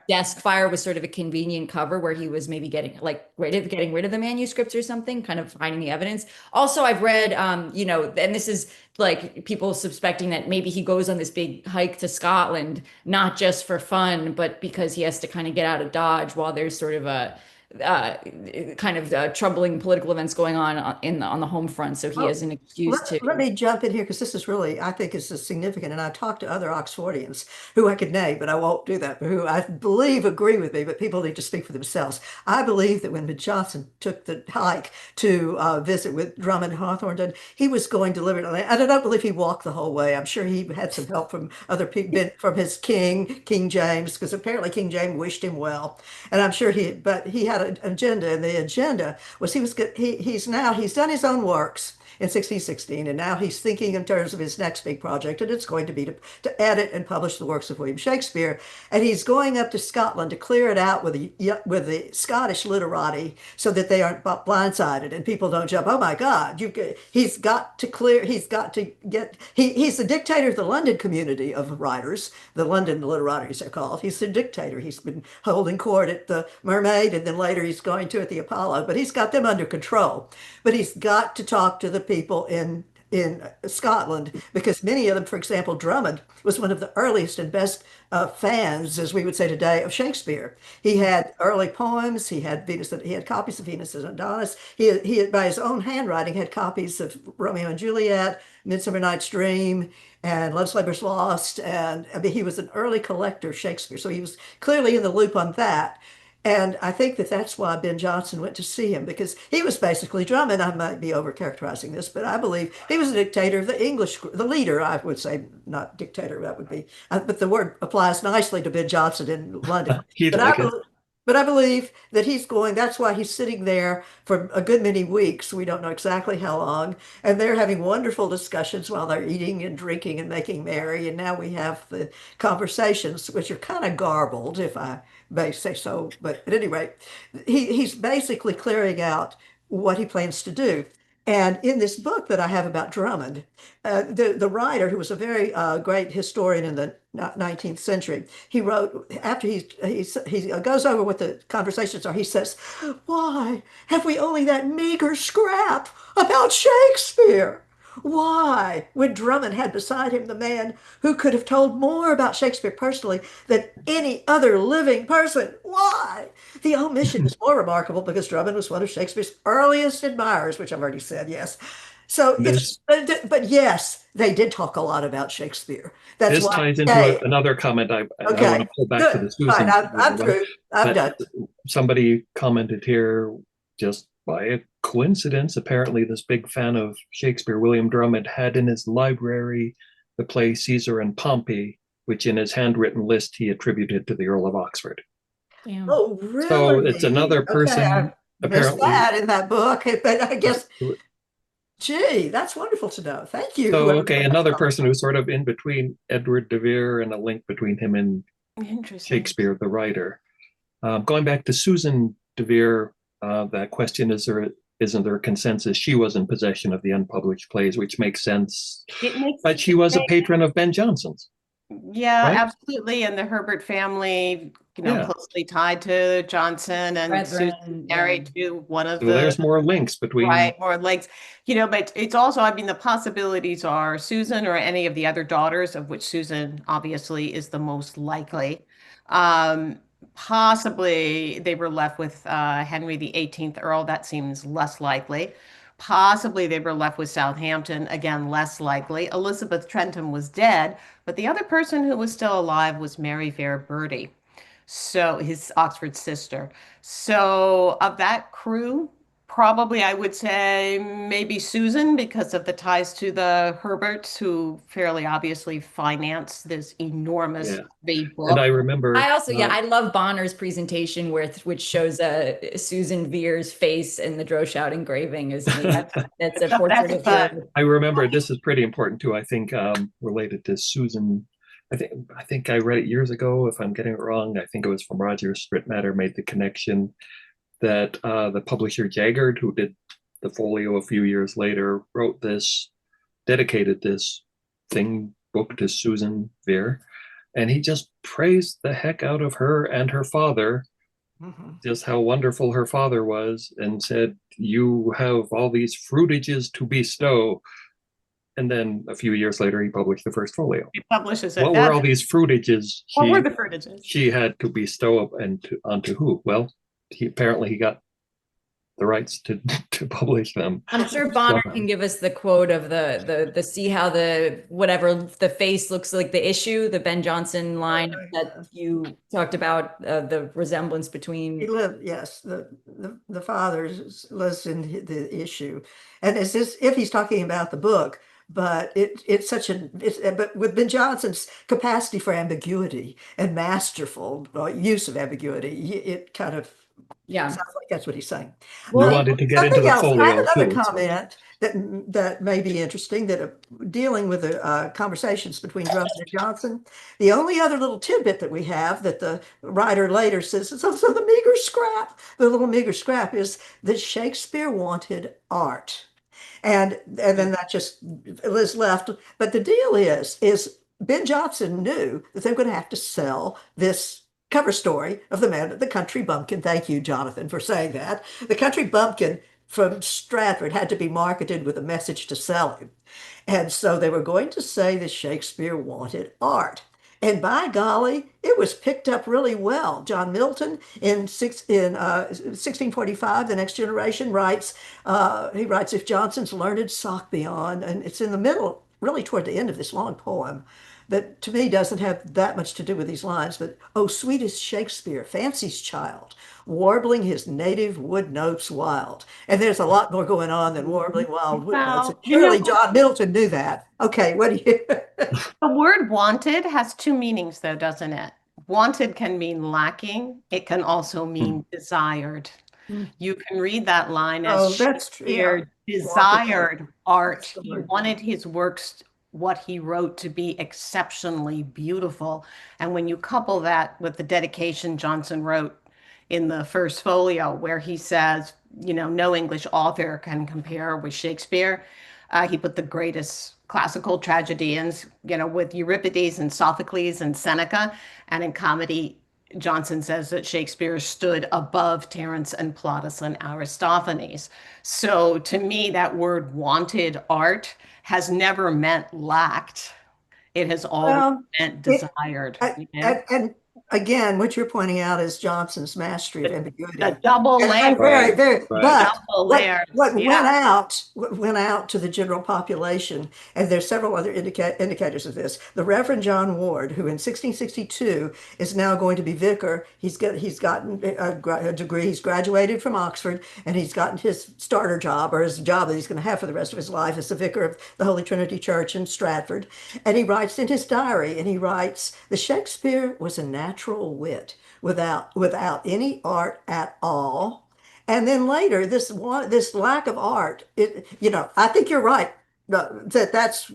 Desk fire was sort of a convenient cover where he was maybe getting rid of the manuscripts or something, kind of hiding the evidence. Also, I've read, and this is like people suspecting that maybe he goes on this big hike to Scotland, not just for fun, but because he has to kind of get out of Dodge while there's sort of a troubling political events going on on the home front. So he has an excuse to. Let me jump in here because this is really, I think is significant. And I've talked to other Oxfordians who I could name, but I won't do that, but who I believe agree with me, but people need to speak for themselves. I believe that when Ben Jonson took the hike to visit with Drummond Hawthornden, he was going deliberately, and I don't believe he walked the whole way. I'm sure he had some help from other people, from his King James, because apparently King James wished him well. And I'm sure he had an agenda, and the agenda was he's done his own works in 1616, and now he's thinking in terms of his next big project, and it's going to be to edit and publish the works of William Shakespeare. And he's going up to Scotland to clear it out with the Scottish literati so that they aren't blindsided and people don't jump, oh my God, he's the dictator of the London community of writers, the London literaries are called. He's the dictator. He's been holding court at the Mermaid, and then later he's going to at the Apollo, but he's got them under control. But he's got to talk to the people in Scotland, because many of them, for example, Drummond was one of the earliest and best fans, as we would say today, of Shakespeare. He had early poems. He had copies of Venus and Adonis. He had, by his own handwriting, had copies of Romeo and Juliet, Midsummer Night's Dream, and Love's Labour's Lost. And I mean, he was an early collector of Shakespeare, so he was clearly in the loop on that. And I think that that's why Ben Jonson went to see him, because he was basically Drummond. I might be overcharacterizing this, but I believe he was a dictator of the English, the leader, I would say, not dictator, that would be, but the word applies nicely to Ben Jonson in London. He'd But like it. but I believe that he's going, that's why he's sitting there for a good many weeks. We don't know exactly how long. And they're having wonderful discussions while they're eating and drinking and making merry. And now we have the conversations, which are kind of garbled, if I may say so. But at any rate, he's basically clearing out what he plans to do. And in this book that I have about Drummond, the writer, who was a very great historian in the 19th century, he wrote, after he goes over what the conversations are, he says, "Why have we only that meager scrap about Shakespeare? Why, when Drummond had beside him the man who could have told more about Shakespeare personally than any other living person? Why? The omission is more remarkable because Drummond was one of Shakespeare's earliest admirers, which I've already said, yes. So This but yes, they did talk a lot about Shakespeare. That's this why ties they, into another comment I want okay, to pull back to good, the fine, Susan I'm one, through, I'm but done. somebody commented here just by a coincidence. Apparently, this big fan of Shakespeare, William Drummond, had in his library the play Caesar and Pompey, which in his handwritten list he attributed to the Earl of Oxford. Damn. Oh, So it's really? another Okay, person I missed apparently. that in that book, but I guess, gee, that's wonderful to know. Thank you, So whoever. okay, another person who's sort of in between Edward de Vere and a link between him and Interesting. Shakespeare, the writer. Going back to Susan de Vere, that question isn't there a consensus? She was in possession of the unpublished plays, which makes sense. It makes But she was a patron of Ben Jonson's, Yeah, right? absolutely. And the Herbert family, Yeah. closely tied to Johnson, and Susan Brethren, yeah. married to one of So the there's more links between. right more legs. But it's also, I mean, the possibilities are Susan or any of the other daughters, of which Susan obviously is the most likely. Um, Possibly they were left with Henry the 18th Earl. That seems less likely. Possibly they were left with Southampton, again, less likely. Elizabeth Trentham was dead, but the other person who was still alive was Mary Vere Bertie, so his Oxford sister. So of that crew, probably I would say maybe Susan because of the ties to the Herberts, who fairly obviously financed this enormous Yeah. big And I book. remember I also, yeah, I love Bonner's presentation which shows Susan Vere's face in the Droeshout engraving. Is that's a portrait That's of fun. her. I remember this is pretty important too. I think related to Susan. I think I read it years ago. If I'm getting it wrong, I think it was from Roger Strittmatter made the connection that the publisher Jaggard, who did the folio a few years later, dedicated this book to Susan Vere, and he just praised the heck out of her and her father, Mhm. just how wonderful her father was, and said, "You have all these fruitages to bestow." And then a few years later, he published the First Folio. He publishes it. What were all these fruitages What were the fruitages? she had to bestow up and onto who? Well, he got the rights to to publish them. I'm sure Bonner can give us the quote of the see how the whatever the face looks like the issue, the Ben Jonson line that you talked about, the resemblance He between. lived, yes, the father lives in the issue, and it's as if he's talking about the book, but it's such but with Ben Jonson's capacity for ambiguity and masterful use of ambiguity, it kind of Yeah. sounds like that's what he's saying. We Well, wanted to get into Something the else, I have folio another too. So. comment that may be interesting, that dealing with the conversations between Drummond and Johnson. The only other little tidbit that we have that the writer later says, so the meager scrap, the little meager scrap is that Shakespeare wanted art. And then that just is left. But the deal is Ben Jonson knew that they were going to have to sell this cover story of the man, the country bumpkin. Thank you, Jonathan, for saying that. The country bumpkin from Stratford had to be marketed with a message to sell him. And so they were going to say that Shakespeare wanted art. And by golly, it was picked up really well. John Milton in 1645, The Next Generation, writes, he writes, if Jonson's learned Sockbeyond, and it's in the middle, really toward the end of this long poem, that to me doesn't have that much to do with these lines, but oh, sweet is Shakespeare, fancy's child, warbling his native wood notes wild. And there's a lot more going on than warbling wild wood notes. And Well, you surely know, John Middleton knew that. Okay, what do you? the word wanted has two meanings, though, doesn't it? Wanted can mean lacking. It can also mean desired. Hmm. You can read that line as Oh, that's true. Yeah. Shakespeare desired art. That's the He word. wanted his works, what he wrote, to be exceptionally beautiful. And when you couple that with the dedication Jonson wrote in the First Folio, where he says, you know, no English author can compare with Shakespeare. He put the greatest classical tragedians, you know, with Euripides and Sophocles and Seneca. And in comedy, Jonson says that Shakespeare stood above Terence and Plautus and Aristophanes. So to me, that word wanted art has never meant lacked. It has always Well, meant it, desired, and, you know? and again, what you're pointing out is Johnson's mastery of The ambiguity. double And layer, very, very, Right. but double layers. what Yeah. went out to the general population, and there's several other indicators of this. The Reverend John Ward, who in 1662 is now going to be vicar, he's gotten a degree, he's graduated from Oxford, and he's gotten his starter job, or his job that he's going to have for the rest of his life as the vicar of the Holy Trinity Church in Stratford. And he writes in his diary, and he writes, the Shakespeare was a natural wit without any art at all. And then later, this lack of art, I think you're right, that's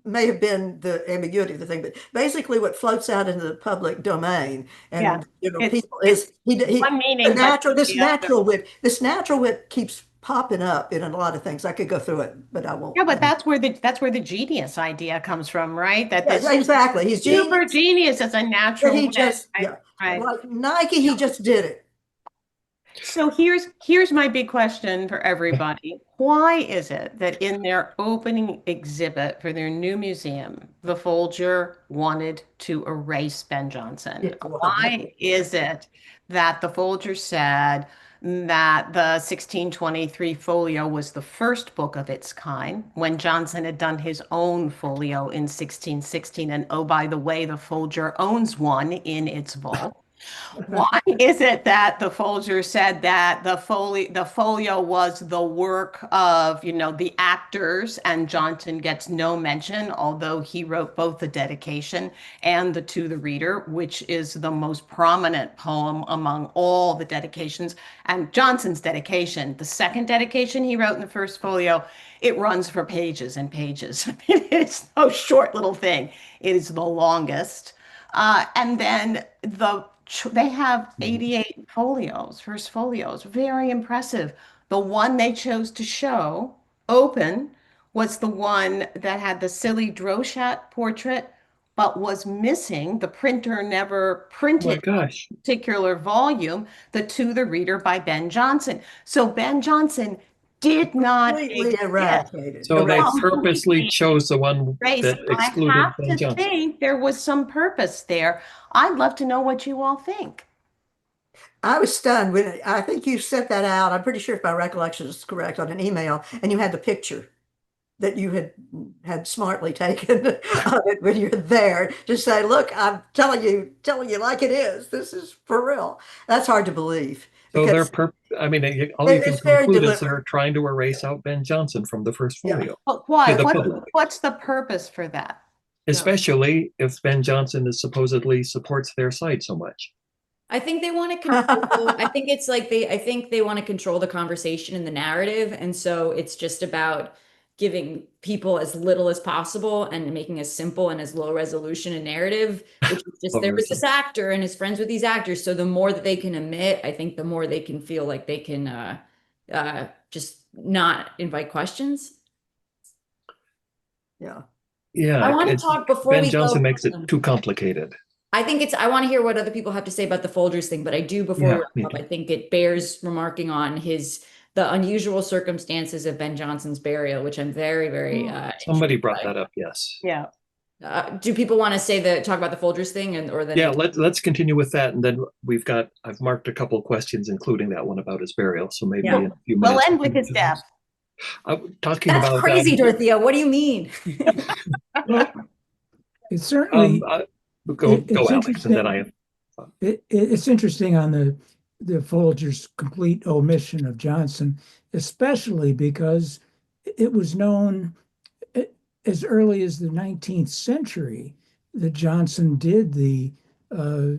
may have been the ambiguity of the thing, but basically what floats out into the public domain Yeah. and It's people is one meaning, but this the other. natural wit keeps popping up in a lot of things. I could go through it, but I won't. Yeah, but that's where the genius idea comes from, right? That Yeah, this exactly. He's super genius, genius is a but natural he wit, just right? Right. like Nike, he just did it. So here's my big question for everybody. Why is it that in their opening exhibit for their new museum, the Folger wanted to erase Ben Jonson? Yeah, well, Why is it that the Folger said that the 1623 folio was the first book of its kind when Jonson had done his own folio in 1616? And oh, by the way, the Folger owns one in its vault. Why is it that the Folger said that the folio was the work of, you know, the actors, and Jonson gets no mention, although he wrote both the dedication and the To the Reader, which is the most prominent poem among all the dedications. And Jonson's dedication, the second dedication he wrote in the First Folio, it runs for pages and pages. It's no short little thing. It is the longest. And then they have 88 folios, first folios, very impressive. The one they chose to show open was the one that had the silly Drochat portrait, but was missing. The printer never Oh my printed gosh. a particular volume, the To the Reader by Ben Jonson. So Ben Jonson did not Completely exist. eradicated. So they Eradicated. purposely chose the one Race. that I excluded have Ben to Jonson. think there was some purpose there. I'd love to know what you all think. I was stunned when I think you sent that out. I'm pretty sure if my recollection is correct on an email, and you had the picture that you had smartly taken of it when you're there to say, "Look, I'm telling you like it is. This is for real." That's hard to believe So they're because I mean, all you can it's very conclude is deliberate. they're trying to erase out Ben Jonson from the First Yeah. Folio But why? to the public, What's the purpose for that? especially if Ben Jonson is supposedly supports their side so much. I think they want to control. I think it's like I think they want to control the conversation and the narrative. And so it's just about giving people as little as possible and making as simple and as low resolution a narrative, which is just there was this actor and his friends with these actors. So the more that they can omit, I think the more they can feel like they can just not invite questions. Yeah. Yeah, I want to talk before Ben we Jonson go. makes it too complicated. I think I want to hear what other people have to say about the Folgers thing, but I do before Yeah, we wrap up, I think it bears remarking on the unusual circumstances of Ben Jonson's burial, which I'm very, very Somebody intrigued brought by. that up, yes. Yeah. Do people want to talk about the Folgers thing or then? Yeah, let's continue with that, and then I've marked a couple of questions, including that one about his burial. So maybe in a few We'll minutes end with his death. talking That's about crazy, Dorothea. What do you mean? Well, It's certainly Go, it's Alex, and then I interesting. It's interesting on the Folger's complete omission of Jonson, especially because it was known as early as the 19th century that Jonson did the uh,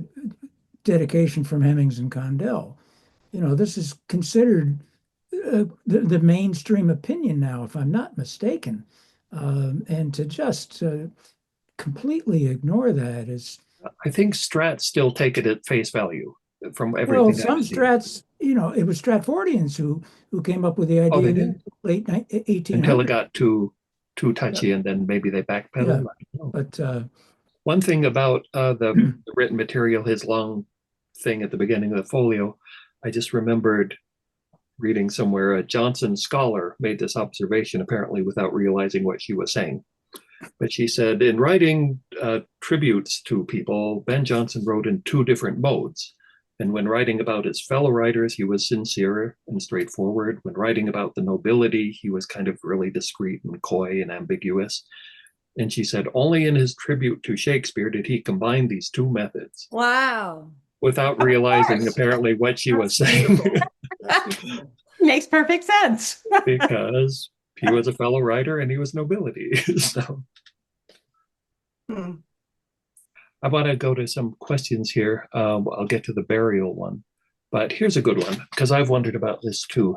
dedication from Hemmings and Condell. This is considered the mainstream opinion now, if I'm not mistaken. And to just completely ignore that is, I think Strats still take it at face value from well, everything some I've seen. Strats, it was Stratfordians who came up with the Oh, idea they in did? the late 1800s. Until it got too touchy, and then maybe they Yeah, backpedaled. I don't know. but One thing about the written material, his long thing at the beginning of the folio, I just remembered reading somewhere a Jonson scholar made this observation, apparently without realizing what she was saying. But she said, in writing tributes to people, Ben Jonson wrote in two different modes. And when writing about his fellow writers, he was sincere and straightforward. When writing about the nobility, he was kind of really discreet and coy and ambiguous. And she said, only in his tribute to Shakespeare did he combine these two methods. Wow. Without realizing apparently what she was saying. Makes perfect sense. Because he was a fellow writer and he was nobility. So I want to go to some questions here. I'll get to the burial one, but here's a good one because I've wondered about this too.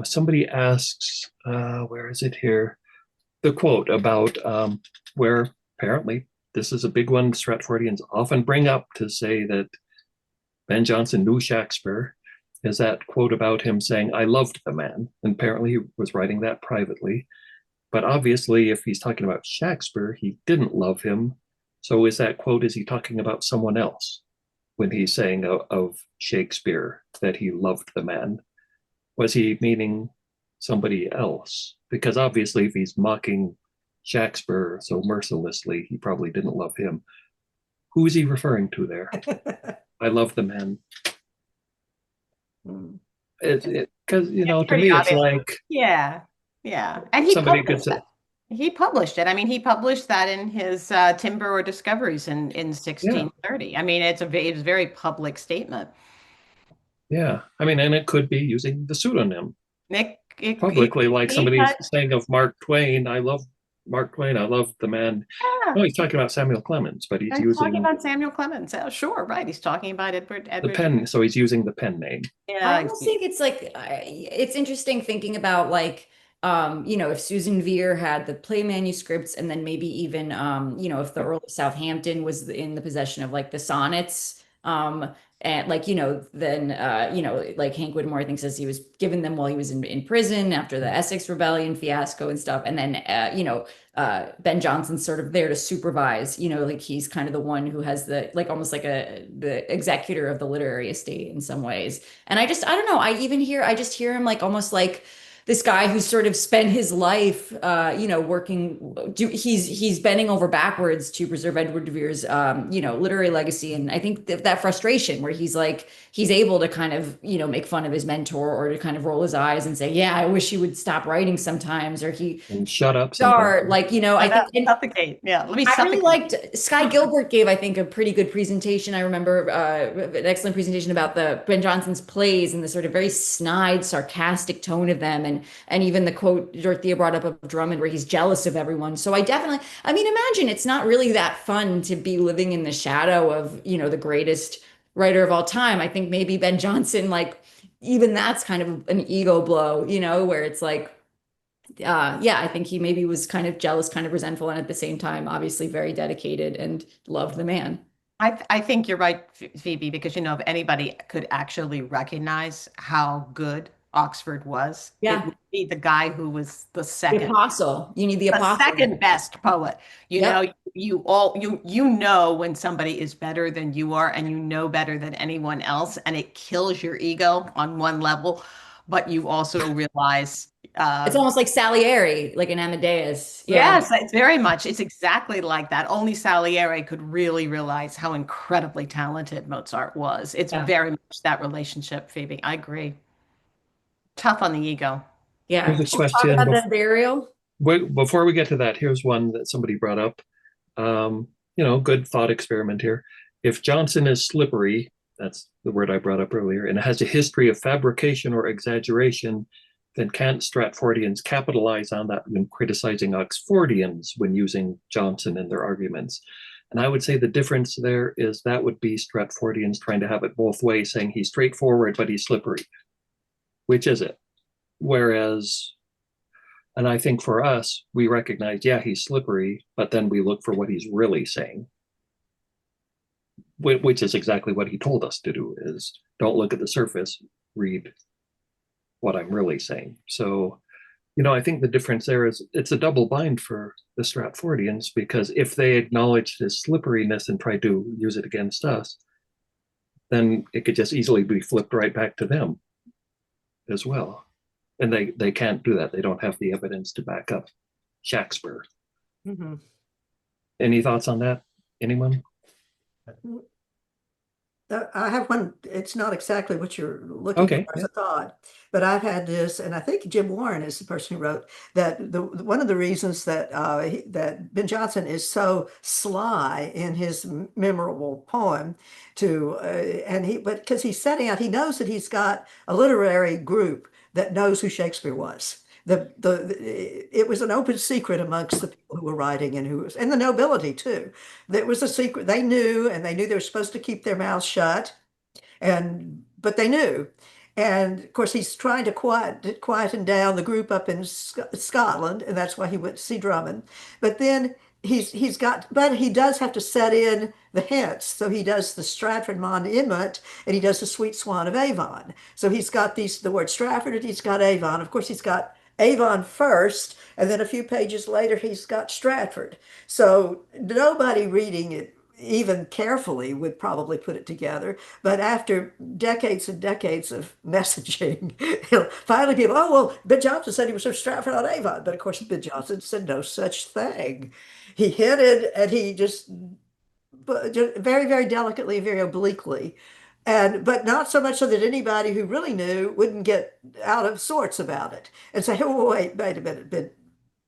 Somebody asks, where is it here? The quote about where apparently this is a big one Stratfordians often bring up to say that Ben Jonson knew Shakespeare, is that quote about him saying, I loved the man. And apparently he was writing that privately. But obviously, if he's talking about Shakespeare, he didn't love him. So is that quote, is he talking about someone else when he's saying of Shakespeare that he loved the man? Was he meaning somebody else? Because obviously, if he's mocking Shakespeare so mercilessly, he probably didn't love him. Who is he referring to there? I love the man. Because, to me, it's like, yeah. And he somebody could published say, that. He published it. I mean, he published that in his Timber or Discoveries in 1630. I mean, it's a very public statement. yeah. I mean, and it could be using the pseudonym publicly, like he somebody's had- saying of Mark Twain, I love Mark Twain, I love the man. yeah. No, he's talking about Samuel Clemens, but he's He's talking using about Samuel Clemens. Oh, sure, right. He's talking about the Edward. pen, so he's using the pen name. Yeah, I almost think it's like it's interesting thinking about like if Susan Vere had the play manuscripts and then maybe even if the Earl of Southampton was in the possession of like the sonnets and like then like Hank Whittemore I think says he was given them while he was in prison after the Essex Rebellion fiasco and stuff, and then Ben Jonson's sort of there to supervise, like he's kind of the one who has the like almost like the executor of the literary estate in some ways. And I don't know, I just hear him like almost like this guy who's sort of spent his life, working. He's bending over backwards to preserve Edward de Vere's, literary legacy. And I think that frustration where he's able to kind of, make fun of his mentor or to kind of roll his eyes and say, yeah, I wish he would stop writing sometimes, or and shut up. Start like, I think suffocate. Yeah, let me. I really liked Sky Gilbert gave, I think, a pretty good presentation. I remember an excellent presentation about the Ben Jonson's plays and the sort of very snide, sarcastic tone of them, and even the quote Dorothea brought up of Drummond, where he's jealous of everyone. So imagine it's not really that fun to be living in the shadow of the greatest writer of all time. I think maybe Ben Jonson, like even that's kind of an ego blow, where it's like. I think he maybe was kind of jealous, kind of resentful, and at the same time, obviously very dedicated and loved the man. I think you're right, Phoebe, because if anybody could actually recognize how good Oxford was, it would be the guy who was the second apostle. You need the apostle, second best poet. You know when somebody is better than you are, and better than anyone else, and it kills your ego on one level, but you also realize. It's almost like Salieri, like an Amadeus. Yes, it's exactly like that. Only Salieri could really realize how incredibly talented Mozart was. It's very much that relationship, Phoebe. I agree. Tough on the ego. Yeah. Here's a question. Talk about the burial. Before we get to that, here's one that somebody brought up. good thought experiment here. If Jonson is slippery, that's the word I brought up earlier, and has a history of fabrication or exaggeration, then can't Stratfordians capitalize on that when criticizing Oxfordians when using Jonson in their arguments? And I would say the difference there is that would be Stratfordians trying to have it both ways, saying he's straightforward, but he's slippery. Which is it? Whereas, and I think for us, we recognize, yeah, he's slippery, but then we look for what he's really saying, which is exactly what he told us to do, is don't look at the surface, read what I'm really saying. So, I think the difference there is it's a double bind for the Stratfordians, because if they acknowledge his slipperiness and try to use it against us, then it could just easily be flipped right back to them as well. And they can't do that. They don't have the evidence to back up Shakespeare. Mhm. Any thoughts on that? Anyone? I have one. It's not exactly what you're looking Okay. for as a thought, but I've had this, and I think Jim Warren is the person who wrote that. One of the reasons that that Ben Jonson is so sly in his memorable poem but because he's setting out, he knows that he's got a literary group that knows who Shakespeare was. It was an open secret amongst the people who were writing and the nobility too. That was a secret they knew, and they knew they were supposed to keep their mouths shut, but they knew. And of course, he's trying to quieten down the group up in Scotland, and that's why he went to see Drummond. But then but he does have to set in the hints. So he does the Stratford monument, and he does the Sweet Swan of Avon. So he's got the word Stratford, and he's got Avon. Of course, he's got Avon first, and then a few pages later, he's got Stratford. So nobody reading it even carefully would probably put it together. But after decades and decades of messaging, he'll finally be, oh, well, Ben Jonson said he was from Stratford on Avon. But of course, Ben Jonson said no such thing. He hinted, and he just very, very delicately, very obliquely. But not so much so that anybody who really knew wouldn't get out of sorts about it and say, oh, wait a minute,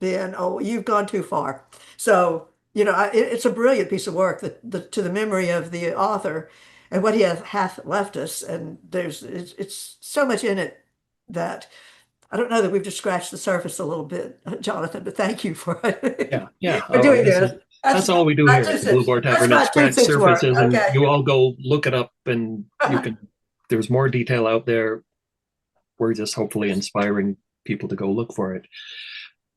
Ben, oh, you've gone too far. So, it's a brilliant piece of work to the memory of the author and what he hath left us. And it's so much in it that I don't know that we've just scratched the surface a little bit, Jonathan, but thank you for Yeah. for doing this. That's all we do here at the Blue Boar Tavern. It's scratch surfaces, and okay. you all go look it up, and there's more detail out there. We're just hopefully inspiring people to go look for it.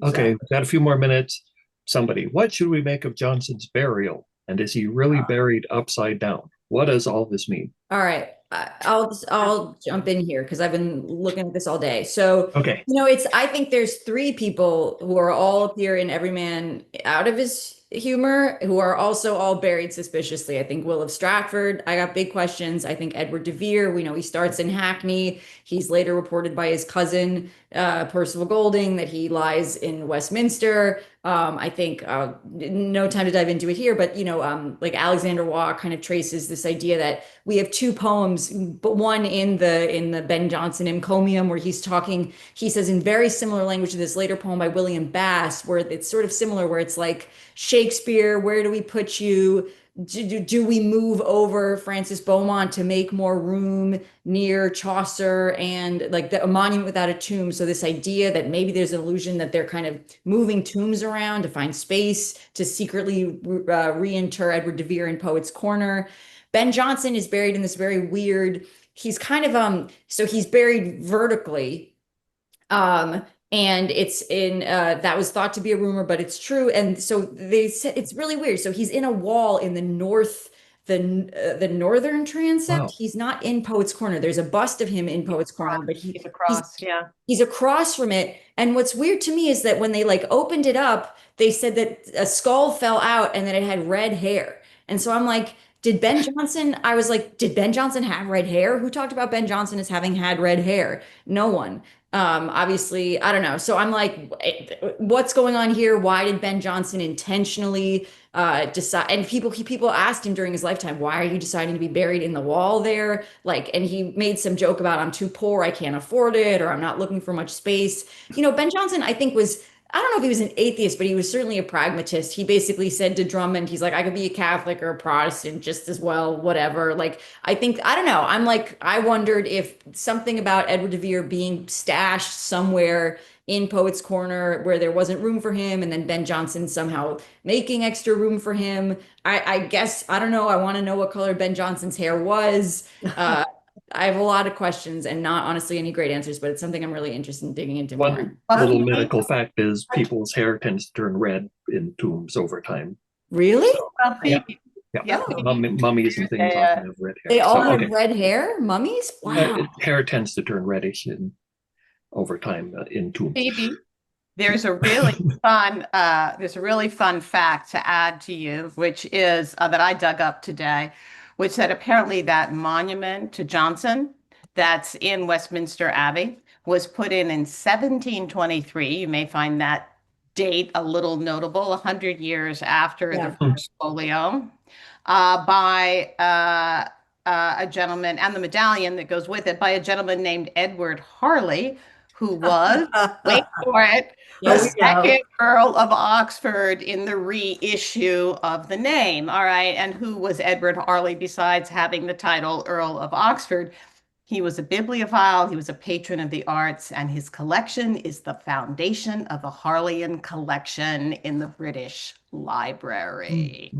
Okay, we've got a few more minutes. Somebody, what should we make of Jonson's burial? And is he really buried upside down? What does all this mean? All right. I'll jump in here because I've been looking at this all day. So, okay, I think there's three people who are all up here in Every Man Out of His Humor, who are also all buried suspiciously. I think Will of Stratford, I got big questions. I think Edward de Vere, we know he starts in Hackney. He's later reported by his cousin, Percival Golding, that he lies in Westminster. I think no time to dive into it here, but like Alexander Waugh kind of traces this idea that we have two poems, but one in the Ben Jonson encomium where he says in very similar language to this later poem by William Bass, where it's sort of similar, where it's like, Shakespeare, where do we put you? Do we move over Francis Beaumont to make more room near Chaucer and like a monument without a tomb? So this idea that maybe there's an illusion that they're kind of moving tombs around to find space to secretly reinter Edward de Vere in Poets' Corner. Ben Jonson is buried in this very weird, he's kind of, so he's buried vertically. And it's in that was thought to be a rumor, but it's true. And so they said it's really weird. So he's in a wall in the northern transept. Wow. He's not in Poets' Corner. There's a bust of him in Poets' Corner, but he's across. He's across from it. And what's weird to me is that when they opened it up, they said that a skull fell out and that it had red hair. And so I'm like, did Ben Jonson have red hair? Who talked about Ben Jonson as having had red hair? No one. Obviously, I don't know. So I'm like, what's going on here? Why did Ben Jonson intentionally decide? And people asked him during his lifetime, why are you deciding to be buried in the wall there? And he made some joke about, I'm too poor, I can't afford it, or I'm not looking for much space. Ben Jonson, I think, was I don't know if he was an atheist, but he was certainly a pragmatist. He basically said to Drummond, he's like, I could be a Catholic or a Protestant just as well, whatever. Like, I think, I don't know. I'm like, I wondered if something about Edward de Vere being stashed somewhere in Poets' Corner where there wasn't room for him, and then Ben Jonson somehow making extra room for him. I guess, I don't know. I want to know what color Ben Jonson's hair was. I have a lot of questions and not honestly any great answers, but it's something I'm really interested in digging into more. One little medical fact is people's hair tends to turn red in tombs over time. Really? So, Well, yeah, baby. yeah. Yeah. Mummies and things Yeah. often have red hair. They all So, have okay. red hair? Mummies? Wow. Hair tends to turn reddish over time in tombs. Phoebe, there's a really fun fact to add to you, which is that I dug up today, which said apparently that monument to Jonson that's in Westminster Abbey was put in 1723. You may find that date a little notable, 100 years after Yeah. the First Folio, by a gentleman, and the medallion that goes with it, by a gentleman named Edward Harley, who was, wait for it, Yeah, the we second Earl of Oxford in the reissue of the name. All right. And who was Edward Harley besides having the title Earl of Oxford? He was a bibliophile, he was a patron of the arts, and his collection is the foundation of the Harleian collection in the British Library.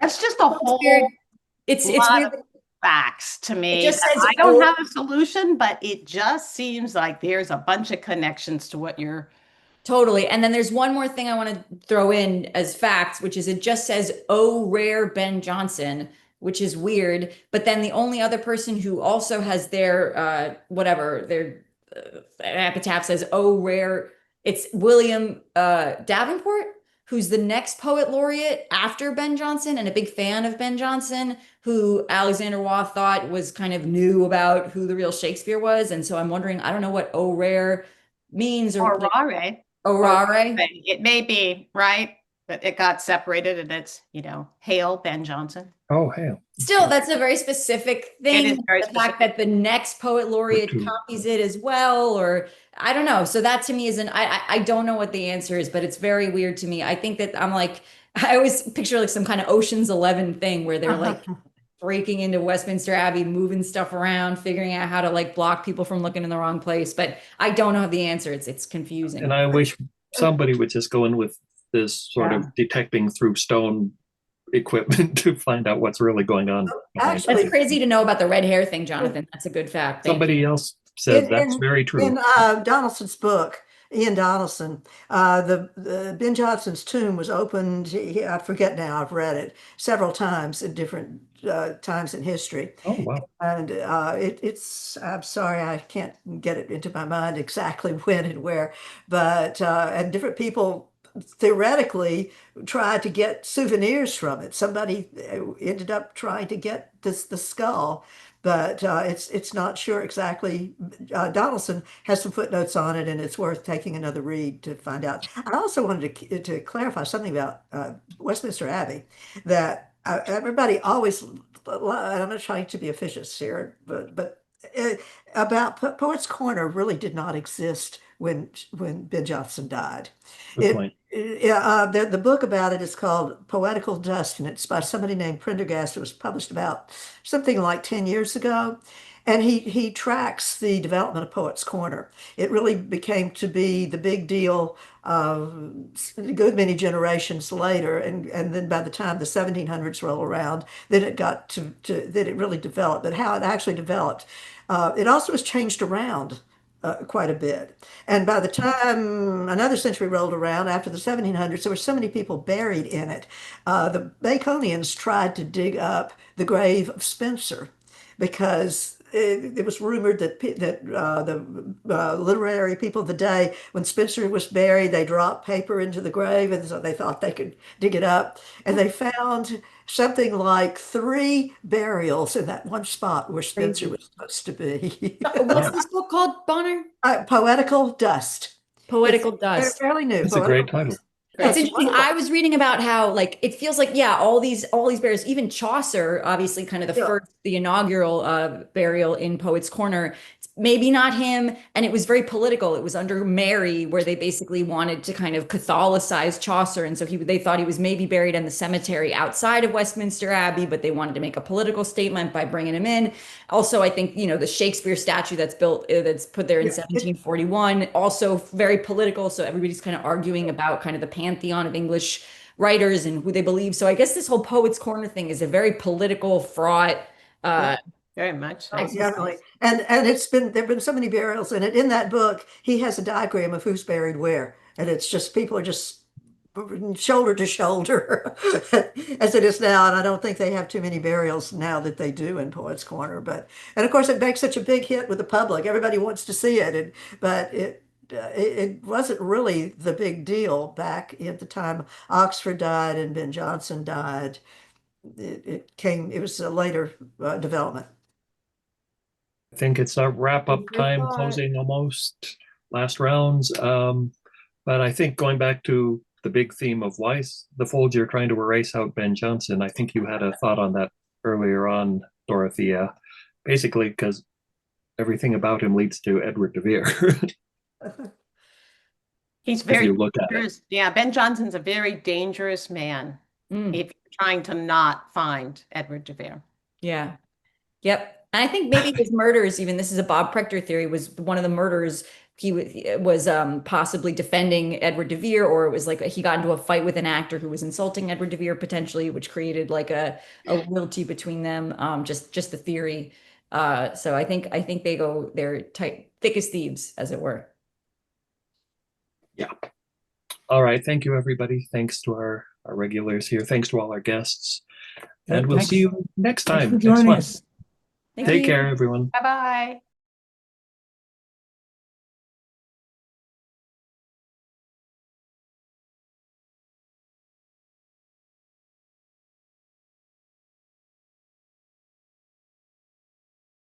That's just a whole weird. It's lot weird. of facts to me. It just says I don't have a solution, but it just seems like there's a bunch of connections to what you're. Totally. And then there's one more thing I want to throw in as facts, which is it just says, oh, rare Ben Jonson, which is weird. But then the only other person who also has their their epitaph says, oh, rare, it's William Davenport, who's the next poet laureate after Ben Jonson and a big fan of Ben Jonson, who Alexander Waugh thought was kind of new about who the real Shakespeare was. And so I'm wondering, I don't know what oh, rare means Or rare. Orare. It may be, right? But it got separated and it's, hail Ben Jonson. Oh, hail. Still, that's a very specific thing. It is very the specific. fact that the next poet laureate copies it as well, or I don't know. So that to me is I don't know what the answer is, but it's very weird to me. I think that I'm like, I always picture like some kind of Ocean's 11 thing where they're like breaking into Westminster Abbey, moving stuff around, figuring out how to like block people from looking in the wrong place. But I don't know the answer. It's confusing. And I wish somebody would just go in with this sort of detecting through stone equipment to find out what's really going on. Actually, That's crazy to know about the red hair thing, Jonathan. That's a good fact. Somebody else said that's very true. In Donaldson's book, Ian Donaldson, the Ben Jonson's tomb was opened, I forget now, I've read it several times in different times in history. Oh, wow. And I'm sorry, I can't get it into my mind exactly when and where, but and different people theoretically tried to get souvenirs from it. Somebody ended up trying to get the skull, but it's not sure exactly. Donaldson has some footnotes on it, and it's worth taking another read to find out. I also wanted to clarify something about Westminster Abbey, that everybody always, I'm not trying to be officious here, but about Poets' Corner really did not exist when Ben Jonson died. Good point. The book about it is called Poetical Dust, and it's by somebody named Prendergast. It was published about something like 10 years ago. And he tracks the development of Poets' Corner. It really became to be the big deal a good many generations later. And then by the time the 1700s roll around, then it got to that it really developed. But how it actually developed, it also was changed around quite a bit. And by the time another century rolled around, after the 1700s, there were so many people buried in it. The Baconians tried to dig up the grave of Spenser because it was rumored that the literary people of the day, when Spenser was buried, they dropped paper into the grave, and so they thought they could dig it up. And they found something like 3 burials in that one spot where Spenser was supposed to be. What's this book called, Bonner? Poetical Dust. Poetical It's Dust. fairly new. It's a great title. It's That's interesting. wonderful. I was reading about how like it feels like all these burials, even Chaucer, obviously kind of the Yeah. first, the inaugural burial in Poets' Corner. Maybe not him, and it was very political. It was under Mary, where they basically wanted to kind of Catholicize Chaucer, and so they thought he was maybe buried in the cemetery outside of Westminster Abbey, but they wanted to make a political statement by bringing him in. Also, I think the Shakespeare statue that's built that's put there in 1741, also very political. So everybody's kind of arguing about kind of the pantheon of English writers and who they believe. So I guess this whole Poets' Corner thing is a very political, fraught. Very much so. Oh, definitely. And there've been so many burials in it. In that book, he has a diagram of who's buried where. And it's just people are just shoulder to shoulder as it is now. And I don't think they have too many burials now that they do in Poets' Corner. And of course it makes such a big hit with the public. Everybody wants to see it. But it wasn't really the big deal back at the time Oxford died and Ben Jonson died. It was a later development. I think it's a wrap-up Good time, thought. closing almost, last rounds. But I think going back to the big theme of why the Folds are trying to erase out Ben Jonson, I think you had a thought on that earlier on, Dorothea. Basically, because everything about him leads to Edward de Vere. He's If very you look at it. dangerous. Yeah, Ben Jonson's a very dangerous man if you're trying to not find Edward de Vere. Yeah. Yep. And I think maybe his murders, even this is a Bob Prechter theory, was one of the murders he was possibly defending Edward de Vere, or it was like he got into a fight with an actor who was insulting Edward de Vere potentially, which created like a loyalty between them. Just the theory. So I think they're thick as thieves, as it were. Yeah. All right. Thank you, everybody. Thanks to our regulars here. Thanks to all our guests. And we'll see you next time. Thanks for joining month. us. Thank Take you. care, everyone. Bye-bye.